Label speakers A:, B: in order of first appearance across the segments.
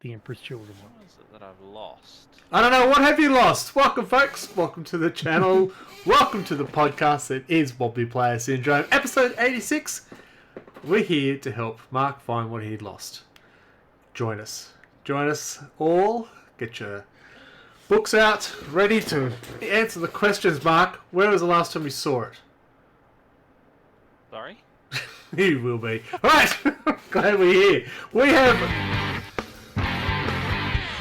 A: the Emperor's Children one.
B: What is it that I've lost?
C: I don't know. What have you lost? Welcome, folks. Welcome to the channel. Welcome to the podcast. It is Wobbly Player Syndrome, episode 86. We're here to help Mark find what he'd lost. Join us. Join us all. Get your books out, ready to answer the questions, Mark. Where was the last time you saw it?
B: Sorry?
C: You will be. Alright, glad we're here. We have...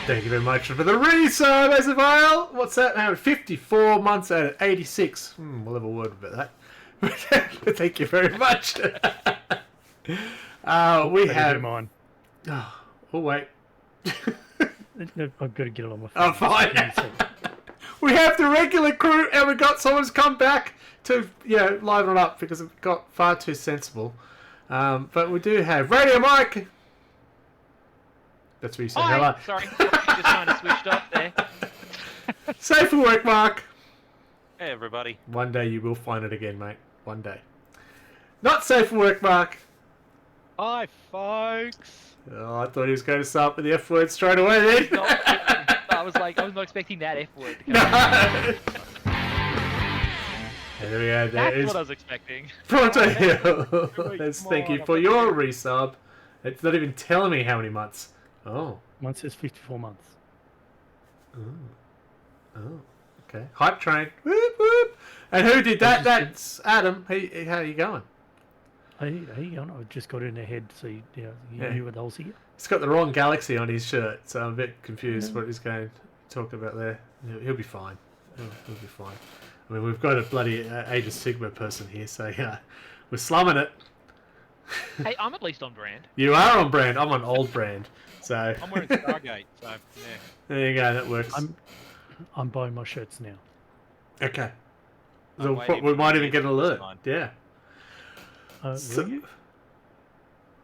C: Thank you very much for the resub, Azavale. What's that now? 54 months out of 86. We'll have a word about that. Thank you very much. We have...
A: mine.
C: Oh, wait.
A: I've got to get it on my phone.
C: Oh, fine. We have the regular crew, and we got someone's come back to, liven it up because it got far too sensible. But we do have Radio Mike. That's what you said.
B: Hi.
C: Hello.
B: Sorry, just kind of switched off there.
C: Safe for work, Mark.
B: Hey, everybody.
C: One day you will find it again, mate. One day. Not safe for work, Mark.
B: Hi, folks.
C: Oh, I thought he was going to start with the F word straight away then.
B: I was not expecting that F word to come
C: No.
B: out.
C: There we go.
B: That's what I was expecting.
C: Pronto Hill. Let's
B: Come
C: thank you
B: on,
C: for
B: I'm
C: your
B: ready.
C: resub. It's not even telling me how many months. Oh.
A: Mine says 54 months.
C: Oh. Okay. Hype train. Whoop, whoop. And who did that? That's Adam. How you going?
A: Hey, I just got in ahead, so you knew what I was here.
C: He's got the wrong galaxy on his shirt, so I'm a bit confused what he's going to talk about there. He'll be fine. He'll be fine. I mean, we've got a bloody Age of Sigma person here, so we're slumming it.
B: Hey, I'm at least on brand.
C: You are on brand. I'm on old brand. So
B: I'm wearing Stargate, so yeah.
C: there you go. That works.
A: I'm buying my shirts now.
C: Okay.
B: I'm
C: So
B: waiting
C: we
B: for
C: might
B: you
C: even
B: to
C: get an
B: this
C: alert.
B: time.
C: Yeah. So,
A: Really?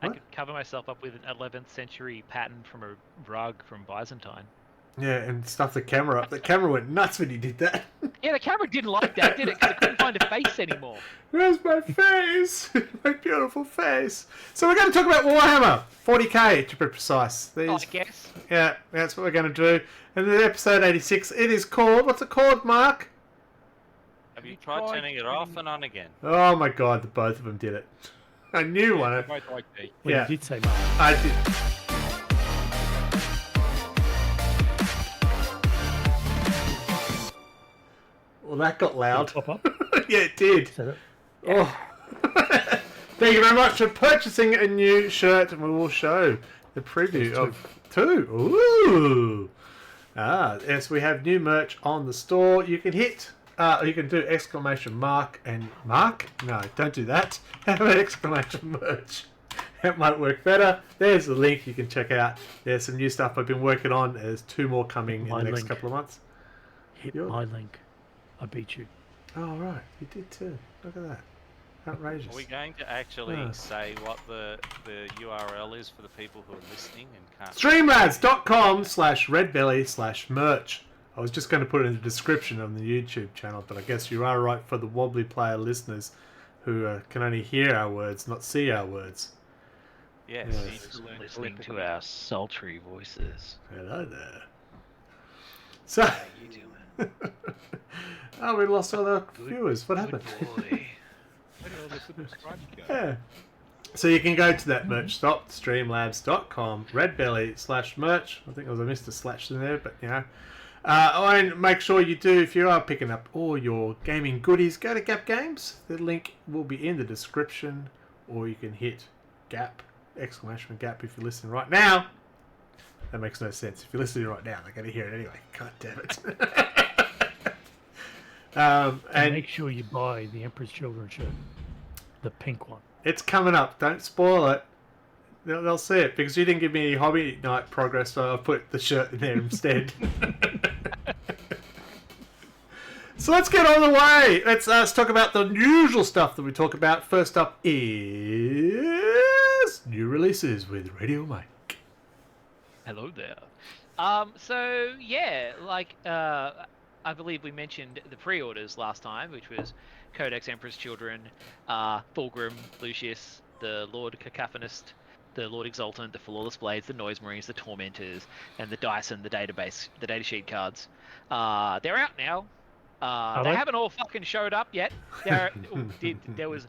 B: I
C: What?
B: could cover myself up with an 11th century pattern from a rug from Byzantine.
C: yeah, and stuff the camera up. The camera went nuts when you did that.
B: Yeah, the camera didn't like that, did it? Because it couldn't find a face anymore.
C: Where's my face? My beautiful face. So we're going to talk about Warhammer 40k to be precise.
B: I
C: These,
B: guess.
C: yeah, that's what we're going to do. And in episode 86, it is called. What's it called, Mark?
D: Have you tried turning it off and on again?
C: Oh my God, the both of them did it. I knew one.
D: Both like me.
A: Well,
C: Yeah.
A: you did say Mark.
C: I did. Well, that got loud.
A: Pop up.
C: Yeah, it did.
A: So that,
C: Oh. Thank you very much for purchasing a new shirt, and we will show the preview of two. Ooh. Yes, we have new merch on the store. You can hit, you can do exclamation mark and mark. No, don't do that. Have an exclamation merch. That might work better. There's the link you can check out. There's some new stuff I've been working on. There's 2 more coming in
A: My
C: the next
A: link.
C: couple of months.
A: hit
C: You're-
A: my link. I beat you.
C: Oh, right. You did too. Look at that. Outrageous.
D: Are we going to actually
C: Ah.
D: say what the URL is for the people who are listening and can't?
C: Streamlabs.com/redbelly/merch. I was just going to put it in the description of the YouTube channel, but I guess you are right for the Wobbly Player listeners who can only hear our words, not see our words.
D: Yes.
C: Yeah.
D: you need to learn
B: Listening to
D: telepathy.
B: our sultry voices.
C: Hello there. So,
B: How you doing?
C: oh, we lost all the viewers. What happened?
B: Boy.
C: Yeah. So you can go to that merch shop, streamlabs.com, redbelly/merch. I think there was a Mr. Slash in there, but and make sure you do, if you are picking up all your gaming goodies, go to Gap Games. The link will be in the description, or you can hit Gap, exclamation Gap if you're listening right now. That makes no sense. If you're listening right now, they're going to hear it anyway. God damn it.
A: And make sure you buy the Emperor's Children shirt. The pink one.
C: It's coming up. Don't spoil it. They'll see it because you didn't give me any hobby night progress, so I put the shirt in there instead. So let's get on the way. Let's talk about the usual stuff that we talk about. First up is new releases with Radio Mike.
B: Hello there. So yeah, I believe we mentioned the pre-orders last time, which was Codex Emperor's Children, Thorgrim, Lucius, the Lord Cacophonist, the Lord Exultant, the Flawless Blades, the Noise Marines, the Tormentors, and the Dyson, the data sheet cards. They're out now. They haven't all fucking showed up yet. There was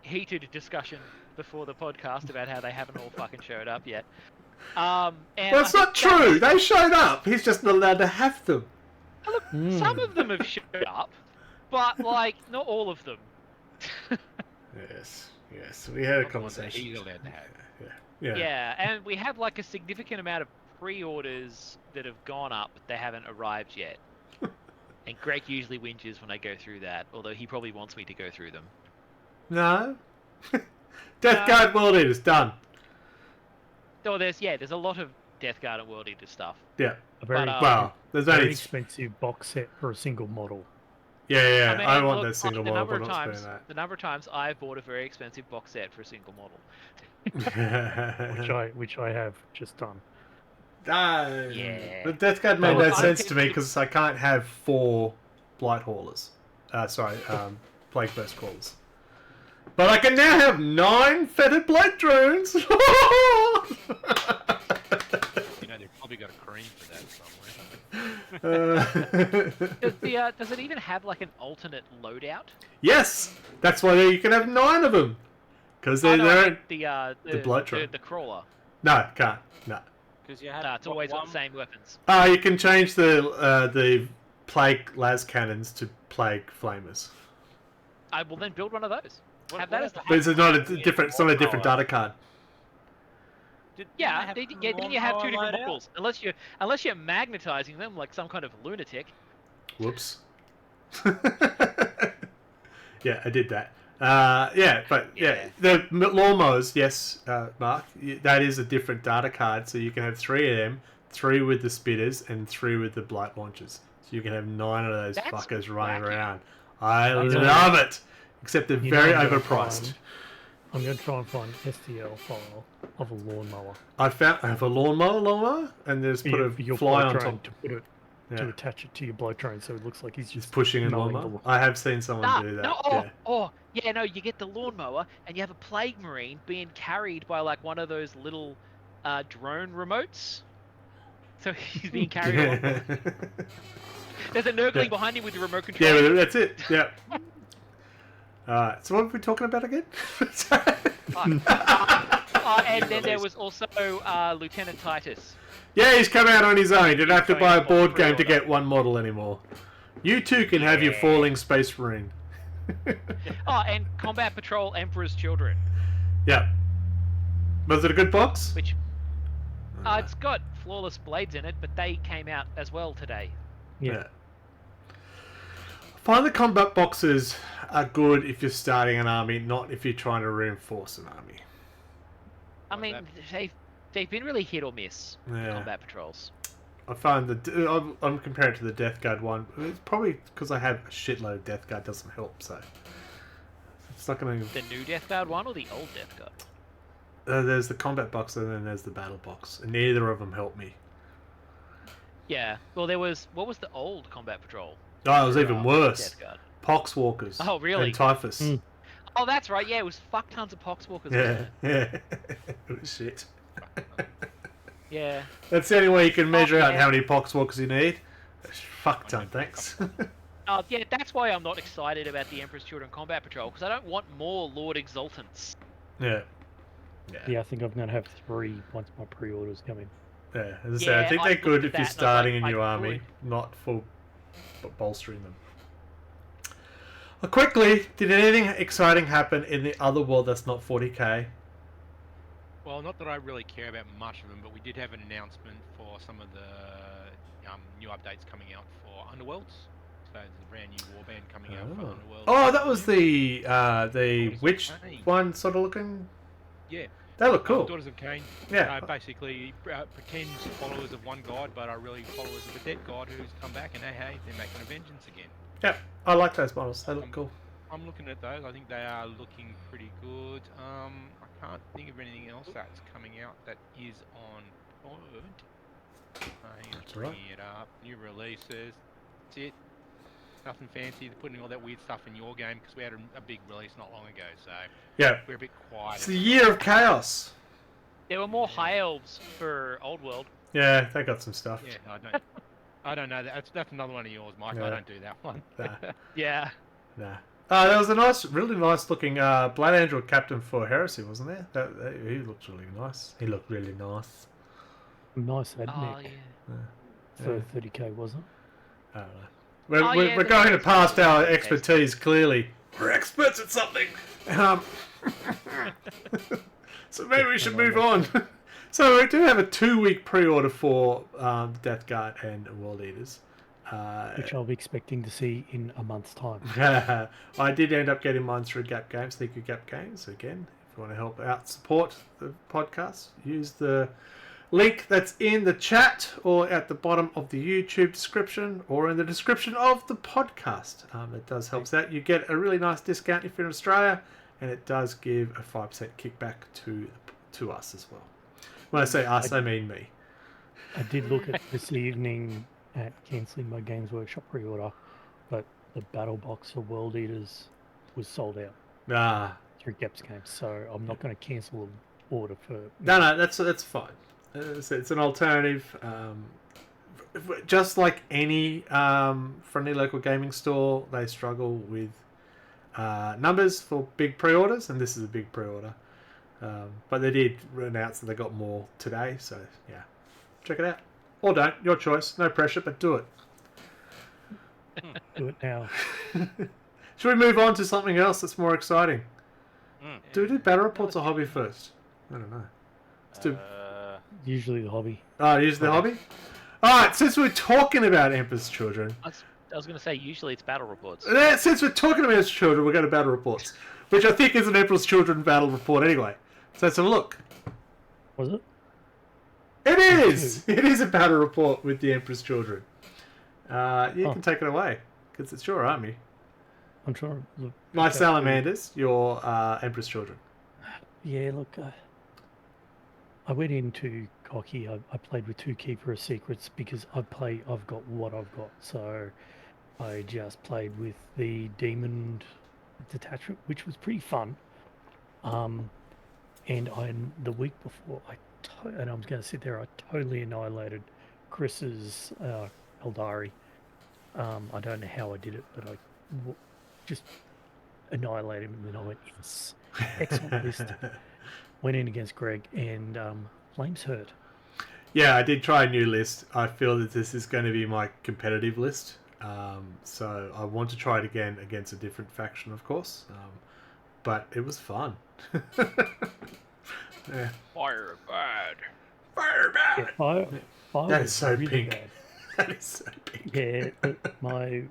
B: heated discussion before the podcast about how they haven't all fucking showed up yet. And
C: Well, it's not true. They showed up. He's just not allowed to have them.
B: Look, some of them have showed up, but like not all of them.
C: Yes. We had a conversation.
E: He's allowed to have.
B: Yeah, and we have like a significant amount of pre-orders that have gone up, but they haven't arrived yet. And Greg usually whinges when I go through that, although he probably wants me to go through them.
C: No. Death Guard World Eaters done.
B: Oh, there's a lot of Death Guard and World Eater stuff.
C: Yeah.
A: Well,
C: there's
A: very
C: only
A: expensive box set for a single model.
C: Yeah.
B: I mean,
C: I want
B: look,
C: that single
B: the
C: model,
B: number
C: but
B: of
C: not
B: times,
C: spending
B: the number of times I've bought a very expensive box set for a single model.
C: that.
A: which I have just done.
B: Yeah.
C: The Death Guard made
A: Well,
C: no sense to me because I can't have 4 Blight Haulers. Plague Burst Crawlers. But I can now have 9 Fetid Blight Drones!
E: You know, they've probably got a cream for that somewhere.
B: Does it even have like an alternate loadout?
C: Yes! That's why you can have 9 of them! Because they're
B: the
C: Blight Drone.
B: the crawler.
C: No, can't. No.
E: Because you have
B: No, it's always got the same weapons.
C: You can change the Plague Las Cannons to Plague Flamers.
B: I will then build one of those. Have
E: what
B: that as the
C: But it's not a different data card.
B: Yeah, then you have 2 different models. Unless you're magnetizing them like some kind of lunatic.
C: Whoops. Yeah, I did that. The lawnmowers, yes, Mark, that is a different data card, so you can have 3 of them, 3 with the spitters, and 3 with the blight launchers. So you can have 9 of those
B: That's
C: fuckers running
B: wacky.
C: around. I love it! Except they're very
A: I'm gonna
C: overpriced.
A: I'm going to try and find an STL file of a lawnmower.
C: I have a lawnmower, and there's put a
A: your
C: fly
A: blow
C: on
A: train
C: top.
A: to put it to attach it to your blow train, so it looks like he's
C: Just
A: just
C: pushing a
A: mowing
C: lawnmower.
A: the-
C: I have seen someone do that.
B: No, you get the lawnmower and you have a plague marine being carried by like one of those little drone remotes. So he's being carried along. There's a Nurgling behind him with the remote control.
C: Yeah, that's it. Yeah. Alright, so what were we talking about again?
B: And then there was also Lieutenant Titus.
C: Yeah, he's come out on his own. You don't have to
B: Going
C: buy a
B: for
C: board game to
B: pre-order.
C: get one model anymore. You too can have your
B: Yeah.
C: falling space marine.
B: And Combat Patrol Emperor's Children,
C: Yeah. Was it a good box?
B: which it's got Flawless Blades in it, but they came out as well today.
A: Yeah.
C: I find the combat boxes are good if you're starting an army, not if you're trying to reinforce an army.
B: I mean, they've been really hit or miss.
C: Yeah.
B: Combat Patrols.
C: I find I'm comparing it to the Death Guard one. It's probably because I have a shitload of Death Guard doesn't help, so it's not going to...
B: The new Death Guard one or the old Death Guard?
C: There's the combat box and then there's the battle box, and neither of them help me.
B: Yeah. Well, what was the old Combat Patrol?
C: Oh, it was even worse.
B: Death Guard.
C: Poxwalkers.
B: Oh, really?
C: And typhus.
A: Mm.
B: Oh, that's right. Yeah, it was fuck tons of Poxwalkers.
C: Yeah,
B: wasn't it?
C: yeah. It was shit.
B: Yeah.
C: That's the only way you can measure out
B: yeah.
C: how many poxwalkers you need. Fuck ton, thanks.
B: Yeah, that's why I'm not excited about the Emperor's Children Combat Patrol, because I don't want more Lord Exultants.
C: Yeah.
A: Yeah, I think I'm going to have 3 once my pre-orders come in.
C: Yeah, as I say, I
B: Yeah,
C: think
B: I
C: they're
B: looked
C: good
B: at
C: if
B: that
C: you're
B: and I was
C: starting
B: like,
C: a new
B: I
C: army,
B: could.
C: not for bolstering them. Quickly, did anything exciting happen in the other world that's not 40k?
E: Well, not that I really care about much of them, but we did have an announcement for some of the new updates coming out for Underworlds. So there's a brand new warband coming out for Underworlds.
C: Oh, that was the witch
E: Cain.
C: one sort of looking.
E: Yeah.
C: They look cool.
E: Daughters of Cain.
C: Yeah.
E: Basically pretends followers of one god, but are really followers of a dead god who's come back and hey, they're making a vengeance again.
C: Yeah, I like those models. They look cool.
E: I'm looking at those. I think they are looking pretty good. I can't think of anything else that's coming out that is on board.
C: That's
E: Bringing
C: right.
E: it up. New releases. That's it. Nothing fancy. They're putting all that weird stuff in your game because we had a big release not long ago, so
C: Yeah.
E: we're a bit quiet.
C: It's the year of chaos.
B: There were more high elves for Old World.
C: Yeah, they got some stuff.
E: Yeah, I don't know. That's another one of yours, Mike.
C: Yeah.
E: I don't do that one.
C: Nah,
B: Yeah.
C: nah. There was a really nice looking Blood Angel captain for Heresy, wasn't there? He looked really nice. He looked really nice.
A: Nice head
B: Oh
A: neck
B: yeah.
A: for 30k, wasn't
C: I don't know. We're
B: the
C: going
B: nice
C: past our
B: taste.
C: expertise, clearly. We're experts at something. So maybe we should move on. So we do have a 2-week pre-order for Death Guard and World Eaters.
A: which I'll be expecting to see in a month's time.
C: I did end up getting mine through Gap Games. Thank you, Gap Games. Again, if you want to help out, support the podcast, use the link that's in the chat or at the bottom of the YouTube description or in the description of the podcast. It does help us out. You get a really nice discount if you're in Australia, and it does give a 5% kickback to us as well. When I say us, I mean me.
A: I did look at this evening at cancelling my Games Workshop pre-order, but the battle box for World Eaters was sold out through Gaps Games, so I'm not going to cancel an order for...
C: No, that's fine. It's an alternative. Just like any friendly local gaming store, they struggle with numbers for big pre-orders, and this is a big pre-order. But they did announce that they got more today, so yeah, check it out. Or don't, your choice. No pressure, but do it.
A: Do it now.
C: Should we move on to something else that's more exciting? Do we do battle reports or hobby first? I don't know. Let's do...
A: Usually the hobby.
C: Oh, use the hobby? Alright, since we're talking about Emperor's Children...
B: I was going to say, usually it's battle reports.
C: Since we're talking about Emperor's Children, we're going to battle reports. Which I think is an Emperor's Children battle report anyway. So let's have a look.
A: Was it?
C: It is! It is a battle report with the Emperor's Children. You can take it away, because it's your army.
A: I'm sure. Look,
C: My salamanders, your Emperor's Children.
A: Yeah, look, I went into cocky. I played with 2 Keeper of Secrets because I've got what I've got. So I just played with the Demon Detachment, which was pretty fun. And the week before, and I was going to sit there, I totally annihilated Chris's Eldari. I don't know how I did it, but I just annihilated him, and then I went, yes, excellent list. Went in against Greg, and Flames hurt.
C: Yeah, I did try a new list. I feel that this is going to be my competitive list. So I want to try it again against a different faction, of course. But it was fun. Yeah.
B: Fire bad.
C: Fire bad!
A: Yeah, fire
C: That
A: was
C: is so
A: really
C: pink.
A: bad.
C: That is so pink.
A: Yeah, my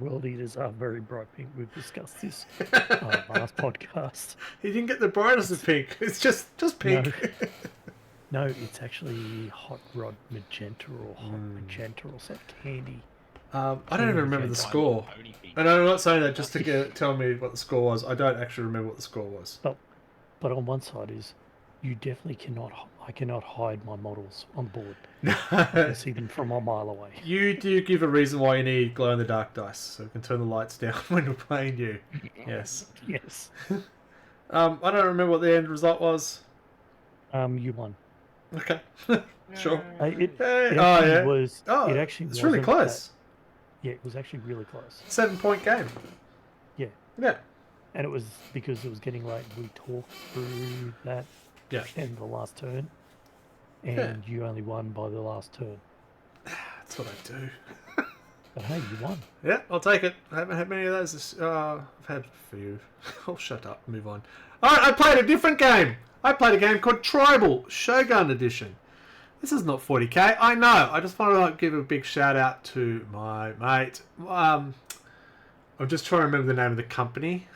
A: World Eaters are very bright pink. We've discussed this last podcast.
C: He didn't get the brightness of pink. It's just pink.
A: No, it's actually hot rod magenta or hot magenta or something candy.
C: I don't even remember the score. And I'm not saying that just to tell me what the score was. I don't actually remember what the score was.
A: But on one side is, you definitely I cannot hide my models on board. I can see them from a mile away.
C: You do give a reason why you need glow-in-the-dark dice, so we can turn the lights down when we're playing you. Yes.
A: Yes.
C: I don't remember what the end result was.
A: You won.
C: Okay. Sure.
A: It
C: yeah.
A: was.
C: Oh,
A: it actually
C: it's really
A: wasn't
C: close.
A: Yeah, it was actually really close.
C: 7-point game.
A: Yeah.
C: Yeah.
A: And it was because it was getting late. We talked through that and the last turn, and you only won by the last turn.
C: That's what I do.
A: But hey, you won.
C: Yeah, I'll take it. I haven't had many of those. I've had a few. Oh, shut up. Move on. Alright, I played a different game. I played a game called Tribal Shogun Edition. This is not 40k. I know. I just want to give a big shout out to my mate. I'm just trying to remember the name of the company.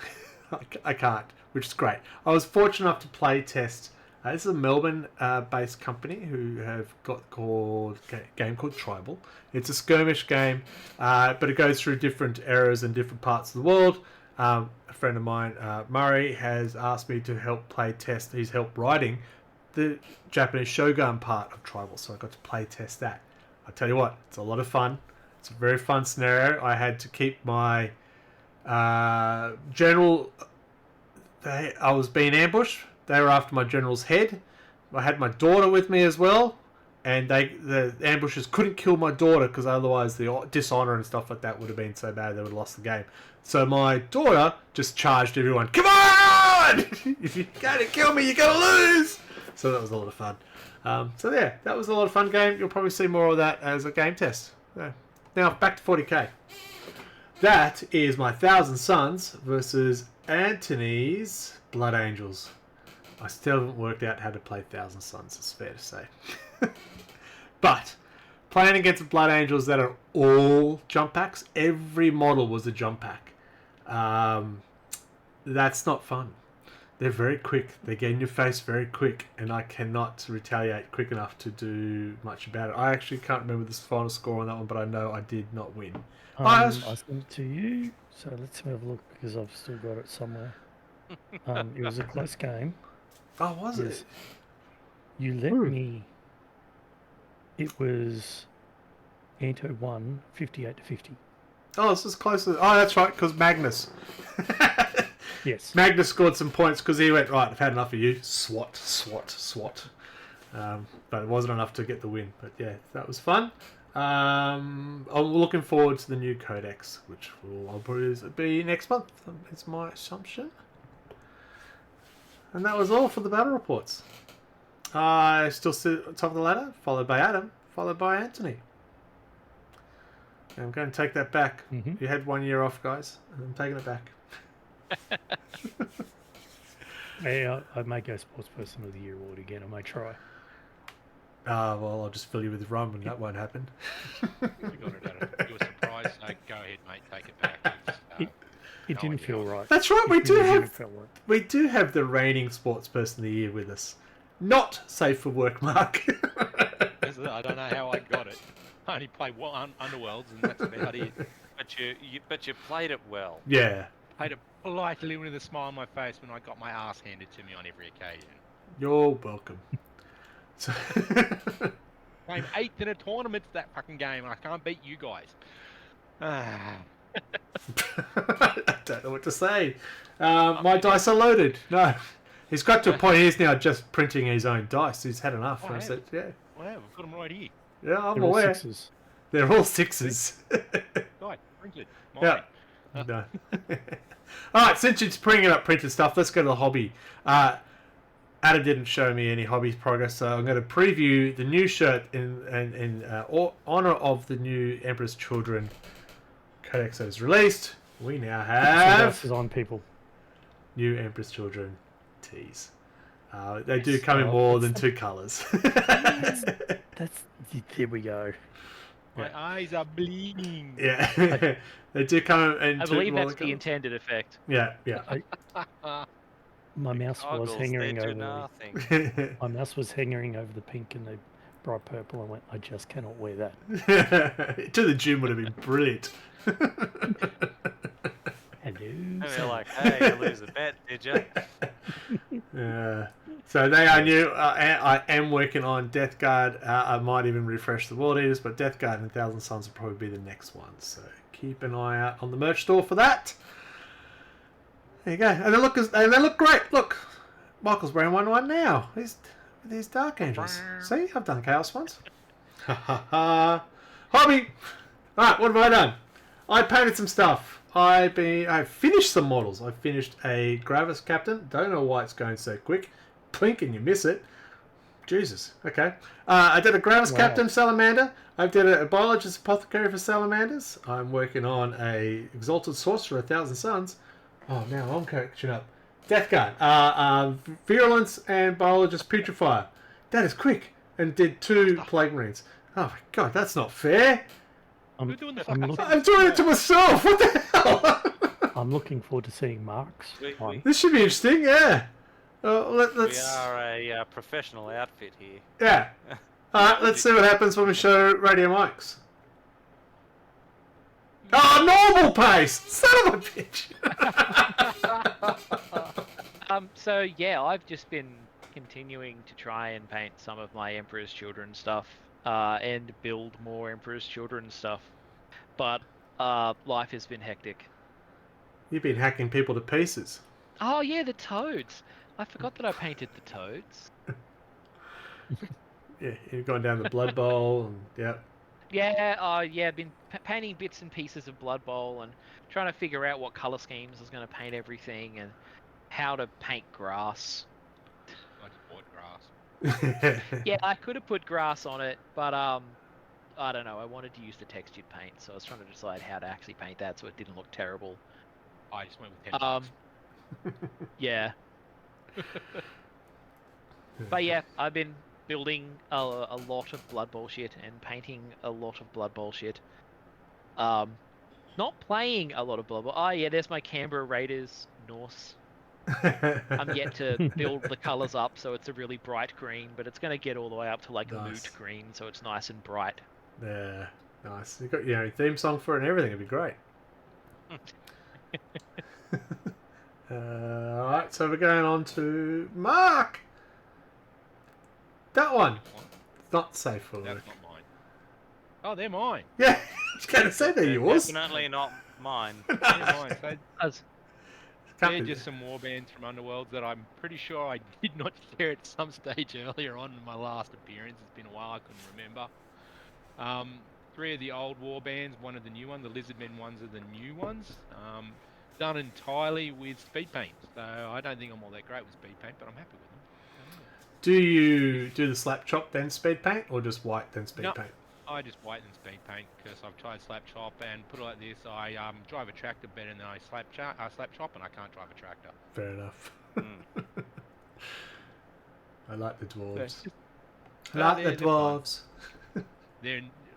C: I can't, which is great. I was fortunate enough to play test. This is a Melbourne-based company who have got a game called Tribal. It's a skirmish game, but it goes through different eras and different parts of the world. A friend of mine, Murray, has asked me to help play test. He's helped writing the Japanese Shogun part of Tribal, so I got to play test that. I tell you what, it's a lot of fun. It's a very fun scenario. I had to keep my general. I was being ambushed. They were after my general's head. I had my daughter with me as well, and the ambushers couldn't kill my daughter because otherwise the dishonor and stuff like that would have been so bad they would have lost the game. So my daughter just charged everyone. Come on! If you're going to kill me, you're going to lose! So that was a lot of fun. So yeah, that was a lot of fun game. You'll probably see more of that as a game test. So, now back to 40k. That is my 1,000 Suns versus Anthony's Blood Angels. I still haven't worked out how to play 1,000 Suns, it's fair to say. But playing against Blood Angels that are all jump packs, every model was a jump pack. That's not fun. They're very quick. They get in your face very quick, and I cannot retaliate quick enough to do much about it. I actually can't remember the final score on that one, but I know I did not win.
A: I sent it to you, so let's have a look because I've still got it somewhere. It was a close game.
C: Oh, was it?
A: You let me. It was Anto 1, 58-50.
C: Oh, this is close. Oh, that's right, because Magnus.
A: Yes.
C: Magnus scored some points because he went, right, I've had enough of you. Swat, swat, swat. But it wasn't enough to get the win. But yeah, that was fun. I'm looking forward to the new codex, which will probably be next month. It's my assumption. And that was all for the battle reports. I still sit at the top of the ladder, followed by Adam, followed by Anthony. And I'm going to take that back.
A: Mm-hmm.
C: You had 1 year off, guys, and I'm taking it back.
A: Yeah, I may go Sports Person of the Year award again. I may try.
C: Well, I'll just fill you with rum, and that won't happen.
E: You got it at a surprise, so go ahead, mate, take it back.
A: It
E: No
A: didn't
E: idea.
A: feel right.
C: That's right. We
A: It
C: do
A: really
C: have
A: didn't feel right.
C: we do have the reigning Sports Person of the Year with us. Not safe for work, Mark.
E: I don't know how I got it. I only played one Underworlds, and that's about it.
D: But you played it well.
C: Yeah,
E: Played it politely with a smile on my face when I got my ass handed to me on every occasion.
C: you're welcome. So
E: I'm 8th in a tournament for that fucking game, and I can't beat you guys.
C: I don't know what to say. My dice are loaded. No, he's got to a point. He's now just printing his own dice. He's had enough.
E: Oh,
C: And I
E: yeah.
C: said, yeah,
E: Wow, we've got them right here.
C: yeah, I'm
A: They're all
C: aware.
A: sixes.
C: They're all sixes.
E: Right, printed.
C: Yeah.
E: Mine.
C: No. All right, since it's bringing up printed stuff, let's go to the hobby. Adam didn't show me any hobby progress, so I'm going to preview the new shirt in honor of the new Emperor's Children codex that is released. We now have
A: Is on people.
C: new Emperor's Children tees. They do come in more than two colours.
A: That's there we go.
E: My eyes are bleeding.
C: Yeah, they do come in
B: I
C: two
B: believe
C: more
B: that's the
C: colours.
B: intended effect.
C: Yeah, yeah.
A: My mouse was
D: Goggles,
A: hanging
D: they do
A: over.
D: nothing.
A: My mouse was hanging over the pink and the bright purple. I went, I just cannot wear that.
C: To the gym would have been brilliant.
A: Hello.
D: And they're like, hey, you lose the bet, did you?
C: So they are new. I am working on Death Guard. I might even refresh the World Eaters, but Death Guard and 1,000 Suns will probably be the next one. So keep an eye out on the merch store for that. There you go. And they look great. Look, Michael's wearing one right now. He's with his Dark Angels. See, I've done Chaos ones. Ha ha ha. Hobby. All right, what have I done? I painted some stuff. I finished some models. I finished a Gravis Captain. Don't know why it's going so quick. Plink and you miss it. Jesus. Okay. I did a Gravis Captain Salamander. I did a Biologist Apothecary for Salamanders. I'm working on a Exalted Sorcerer, 1,000 Suns. Oh, now I'm catching up. Death Guard. Virulence and Biologist Putrefier. That is quick. And did 2 Plague Marines. Oh my god, that's not fair.
E: Who's doing the
A: I'm
E: fucking
A: looking-
C: I'm doing it to myself. What the hell?
A: I'm looking forward to seeing Mark's one.
C: This should be interesting, yeah.
D: We
C: Let's.
D: are a professional outfit here.
C: Yeah. Alright, let's see what happens when we show radio mics. Oh, normal pace! Son of a bitch!
B: So yeah, I've just been continuing to try and paint some of my Emperor's Children stuff, and build more Emperor's Children stuff. But life has been hectic.
C: You've been hacking people to pieces.
B: Oh yeah, the toads. I forgot that I painted the toads.
C: Yeah, you're going down the Blood Bowl, and yep.
B: Yeah, been painting bits and pieces of Blood Bowl and trying to figure out what color schemes I was going to paint everything and how to paint grass.
E: I just bought grass.
B: Yeah, I could have put grass on it, but I don't know. I wanted to use the textured paint, so I was trying to decide how to actually paint that so it didn't look terrible.
E: I just went with 10 bucks.
B: Yeah. But yeah, I've been building a lot of Blood Bowl shit and painting a lot of Blood Bowl shit. Not playing a lot of Blood Bowl. Oh yeah, there's my Canberra Raiders Norse. I'm yet to build the colours up, so it's a really bright green, but it's going to get all the way up to like a moot green, so it's nice and bright.
C: Yeah, nice. You got your own theme song for it and everything. It'd be great. Alright, so we're going on to Mark. That one. It's not safe for work.
E: That's not mine. Oh, they're mine.
C: Yeah, I was going to say they're yours.
D: Definitely not mine.
E: They're mine. So they're just some warbands from Underworlds that I'm pretty sure I did not share at some stage earlier on in my last appearance. It's been a while, I couldn't remember. 3 of the old warbands, 1 of the new ones. The Lizardmen ones are the new ones. Done entirely with speed paint. So I don't think I'm all that great with speed paint, but I'm happy with them.
C: Do you do the slap chop then speed paint, or just white then speed paint?
E: I just white and speed paint because I've tried slap chop, and put it like this: I drive a tractor better than I slap chop, and I can't drive a tractor.
C: Fair enough. I like the dwarves.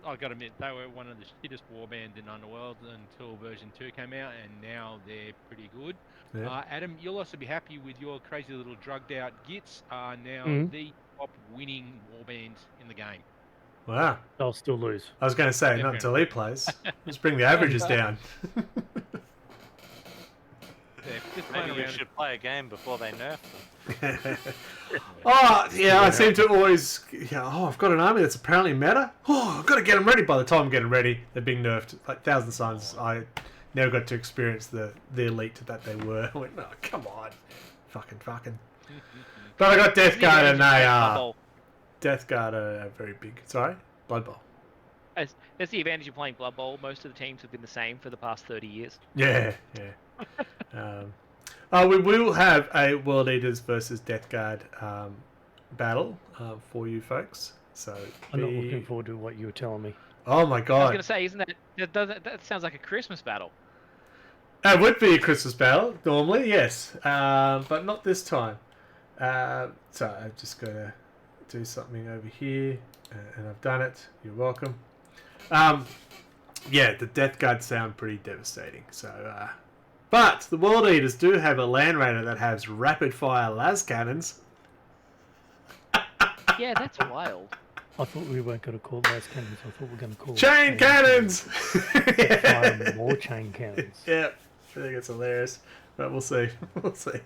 E: I got to admit, they were one of the shittest warbands in Underworld until version 2 came out, and now they're pretty good.
C: Yeah.
E: Adam, you'll also be happy with your crazy little drugged out gits are now the top winning warbands in the game.
C: Wow.
A: I'll still lose.
C: I was going to say, not until he plays. Let's bring the averages down.
D: Maybe you should play a game before they nerf them.
C: Oh, yeah, I seem to always... Yeah, I've got an army that's apparently meta. Oh, I've got to get them ready. By the time I'm getting ready, they're being nerfed. Like 1,000 Suns, I never got to experience the elite that they were. I went, oh, come on. Fucking. But I got Death Guard, and they are... Death Guard are very big. Sorry? Blood Bowl.
B: That's the advantage of playing Blood Bowl. Most of the teams have been the same for the past 30 years.
C: Yeah. We will have a World Eaters versus Death Guard battle for you folks. So
A: I'm not looking forward to what you were telling me.
C: Oh my god!
B: I was going to say, isn't that sounds like a Christmas battle?
C: It would be a Christmas battle normally, yes, but not this time. So I'm just going to do something over here, and I've done it. You're welcome. Yeah, the Death Guard sound pretty devastating. So, but the World Eaters do have a Land Raider that has rapid fire las cannons.
B: Yeah, that's wild.
A: I thought we weren't going to call las cannons. I thought we were going to call
C: chain cannons.
A: Fire more chain cannons.
C: Yeah, I think it's hilarious, but we'll see. We'll see.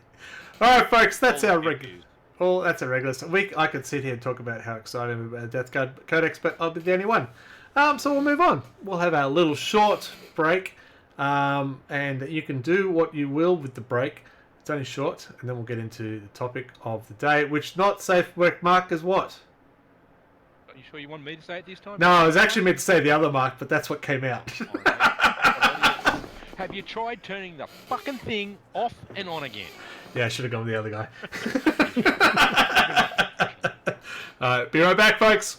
C: All right, folks, that's our regular. Well, that's a regular week. I could sit here and talk about how excited I'm about Death Guard Codex, but I'll be the only one. So we'll move on. We'll have our little short break, and you can do what you will with the break. It's only short, and then we'll get into the topic of the day, which not safe work mark is what?
E: Are you sure you want me to say it this time?
C: No, I was actually meant to say the other mark, but that's what came out.
E: Have you tried turning the fucking thing off and on again?
C: Yeah, I should have gone with the other guy. Alright, be right back, folks.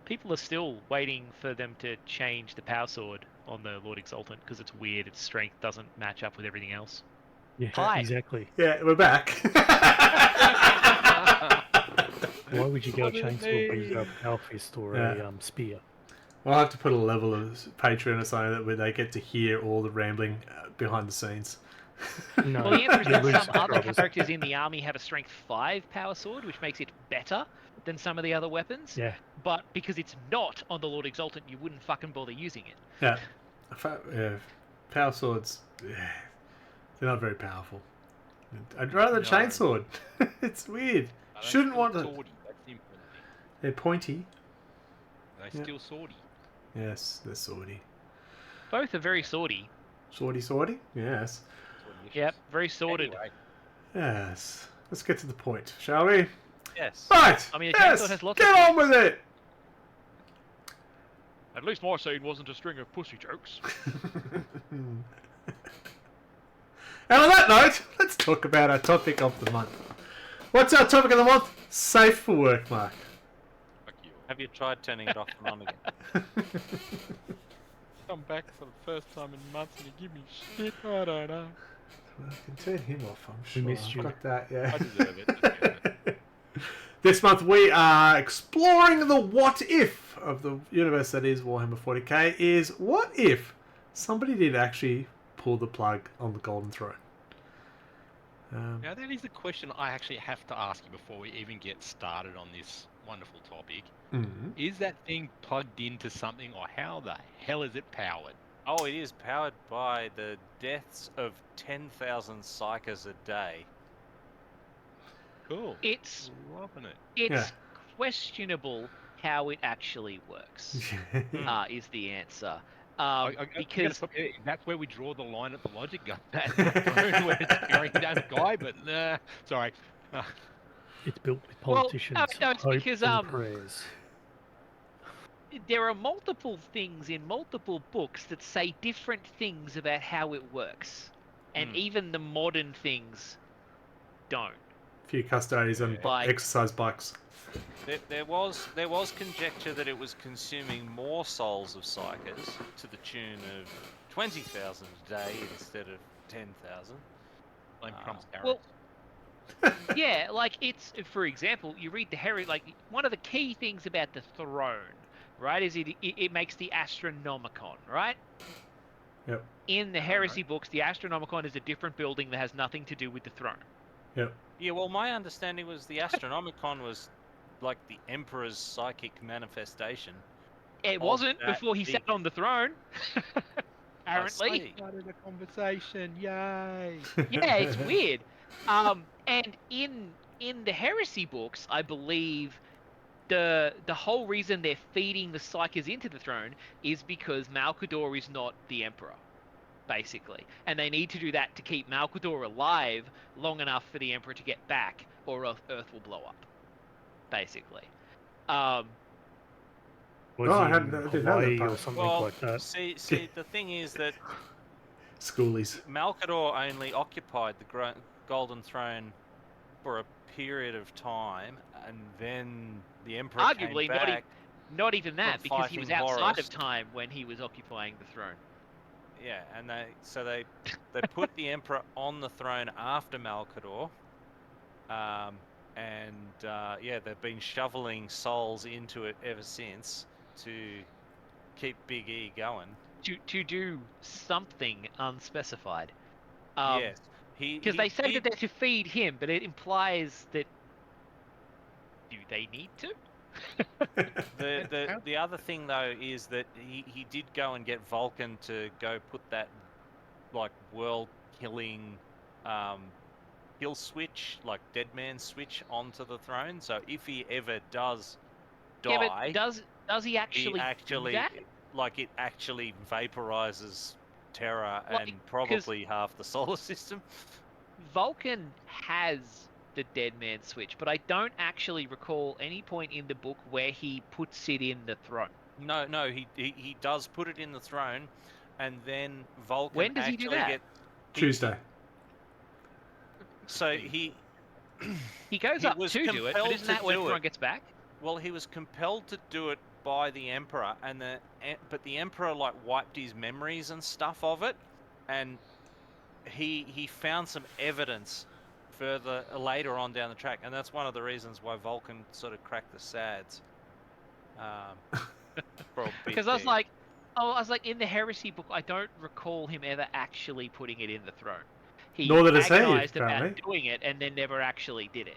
B: People are still waiting for them to change the power sword on the Lord Exultant because it's weird. Its strength doesn't match up with everything else.
A: Yeah,
B: Hi.
A: exactly.
C: Yeah, we're back.
A: Why would you go chainsaw when you go power fist or a spear?
C: I'll have to put a level of Patreon or something where they get to hear all the rambling behind the scenes.
A: No,
B: Well, the answer is
A: you
B: that
A: lose
B: some other
A: subscribers.
B: characters in the army have a strength 5 power sword, which makes it better than some of the other weapons.
A: Yeah.
B: But because it's not on the Lord Exultant, you wouldn't fucking bother using it.
C: Yeah. Power swords, they're not very powerful. I'd rather
E: No.
C: chainsword. It's weird.
E: Are they
C: Shouldn't
E: still
C: want it.
E: Swordy? That's the important thing.
C: They're pointy.
E: Are they
C: Yeah.
E: still swordy?
C: Yes, they're swordy.
B: Both are very swordy.
C: Swordy? Yes.
E: Swordyish.
B: Yep, very sworded.
E: Anyway,
C: Yes. Let's get to the point, shall we?
D: Yes.
C: Right!
B: I mean, a
C: yes!
B: chainsword has lots
C: Get
B: of
C: on with it!
B: At least my scene wasn't a string of pussy jokes.
C: And on that note, let's talk about our topic of the month. What's our topic of the month? Safe for work, Mark.
E: fuck you.
D: Have you tried turning it off and on again?
E: Come back for the first time in months and you give me shit. I don't know.
C: Well, I can turn him off, I'm
A: We
C: sure.
A: missed you.
C: I've got that, yeah.
E: I deserve it. Let's get it.
C: This month we are exploring the what if of the universe that is Warhammer 40k. Is what if somebody did actually pull the plug on the Golden Throne?
E: Now that is a question I actually have to ask you before we even get started on this wonderful topic.
C: Mhm.
E: Is that thing plugged into something, or how the hell is it powered?
D: Oh, it is powered by the deaths of 10,000 psychers a day.
E: Cool.
B: It's
E: Loving it.
B: it's questionable how it actually works. Is the answer.
E: I gotta
B: Because
E: stop you. That's where we draw the line at the logic gun. That phone where it's carrying down the guy, but sorry.
A: It's built with
B: Well,
A: politicians'
B: no, it's
A: hope
B: because,
A: and prayers.
B: there are multiple things in multiple books that say different things about how it works, and even the modern things don't.
C: Few custodians and
B: Like-
C: exercise bikes.
D: There was conjecture that it was consuming more souls of psychers to the tune of 20,000 a day instead of 10,000.
E: Blame Trump's
B: Well,
E: tariffs.
B: Yeah, like it's, for example, you read the like one of the key things about the throne, right, is it makes the Astronomicon, right?
C: Yep.
B: In the heresy books, the Astronomicon is a different building that has nothing to do with the throne.
C: Yep.
D: Yeah, well, my understanding was the Astronomicon was like the Emperor's psychic manifestation.
B: It
D: Of
B: wasn't
D: that
B: before he
D: big-
B: sat on the throne. Apparently.
D: see.
E: Started a conversation. Yay!
B: Yeah, it's weird. And in the heresy books, I believe the whole reason they're feeding the psychers into the throne is because Malkador is not the emperor, basically, and they need to do that to keep Malkador alive long enough for the emperor to get back, or else Earth will blow up, basically.
A: Was
C: Oh, I
A: he
C: hadn't-
A: in
C: I didn't know that
A: Hawaii
C: part.
A: or something
D: Well,
A: like that?
D: see, the thing is that
C: Schoolies.
D: Malkador only occupied the Golden Throne for a period of time, and then the Emperor
B: Arguably,
D: came back.
B: not even that,
D: from
B: because he was
D: fighting
B: outside
D: Horus.
B: of time when he was occupying the throne.
D: Yeah, and they put the Emperor on the throne after Malkador, yeah, they've been shoveling souls into it ever since to keep Big E going.
B: To do something unspecified.
D: Yes,
B: Because they say that they're to feed him, but it implies that. Do they need to?
D: The other thing though is that he did go and get Vulcan to go put that like world killing kill switch, like dead man switch, onto the throne. So if he ever does die,
B: Yeah, but does he actually do that?
D: like it actually vaporizes Terra
B: Like,
D: and probably half the solar system.
B: Vulcan has the dead man switch, but I don't actually recall any point in the book where he puts it in the throne.
D: No, he does put it in the throne, and then Vulcan
B: When does he
D: actually
B: do that?
D: get
C: Tuesday.
D: So he
B: goes
D: He
B: up
D: was
B: to do it, but
D: compelled
B: isn't
D: to
B: that when
D: do
B: everyone
D: it.
B: gets back?
D: Well, he was compelled to do it by the Emperor, but the Emperor like wiped his memories and stuff of it, and he found some evidence further later on down the track, and that's one of the reasons why Vulcan sort of cracked the sads. For a bit
B: Because I was
D: there.
B: like, in the heresy book, I don't recall him ever actually putting it in the throne. He
C: Nor did he,
B: agonized
C: apparently.
B: about doing it and then never actually did it.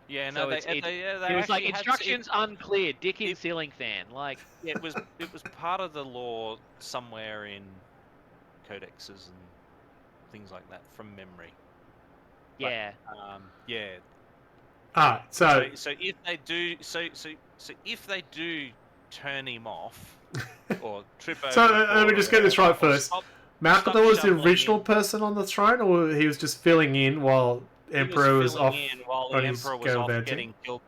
D: Yeah,
B: So
D: no,
B: it was like
D: actually had
B: instructions unclear. Dick in
D: it-
B: ceiling fan. Like
D: it was part of the law somewhere in codexes and things like that from memory. But,
B: yeah,
D: yeah.
C: Ah, so
D: So if they do, so if they do turn him off or trip over.
C: so
D: the
C: let
D: cord
C: me
D: or
C: just get this
D: whatever,
C: right
D: or
C: first.
D: stop
C: Malcolm was the
D: shuffling
C: original
D: in.
C: person on the throne, or he was just filling in while Emperor was
D: filling
C: off
D: in while
C: on
D: the
C: his
D: Emperor was off
C: gallivanting?
D: getting killed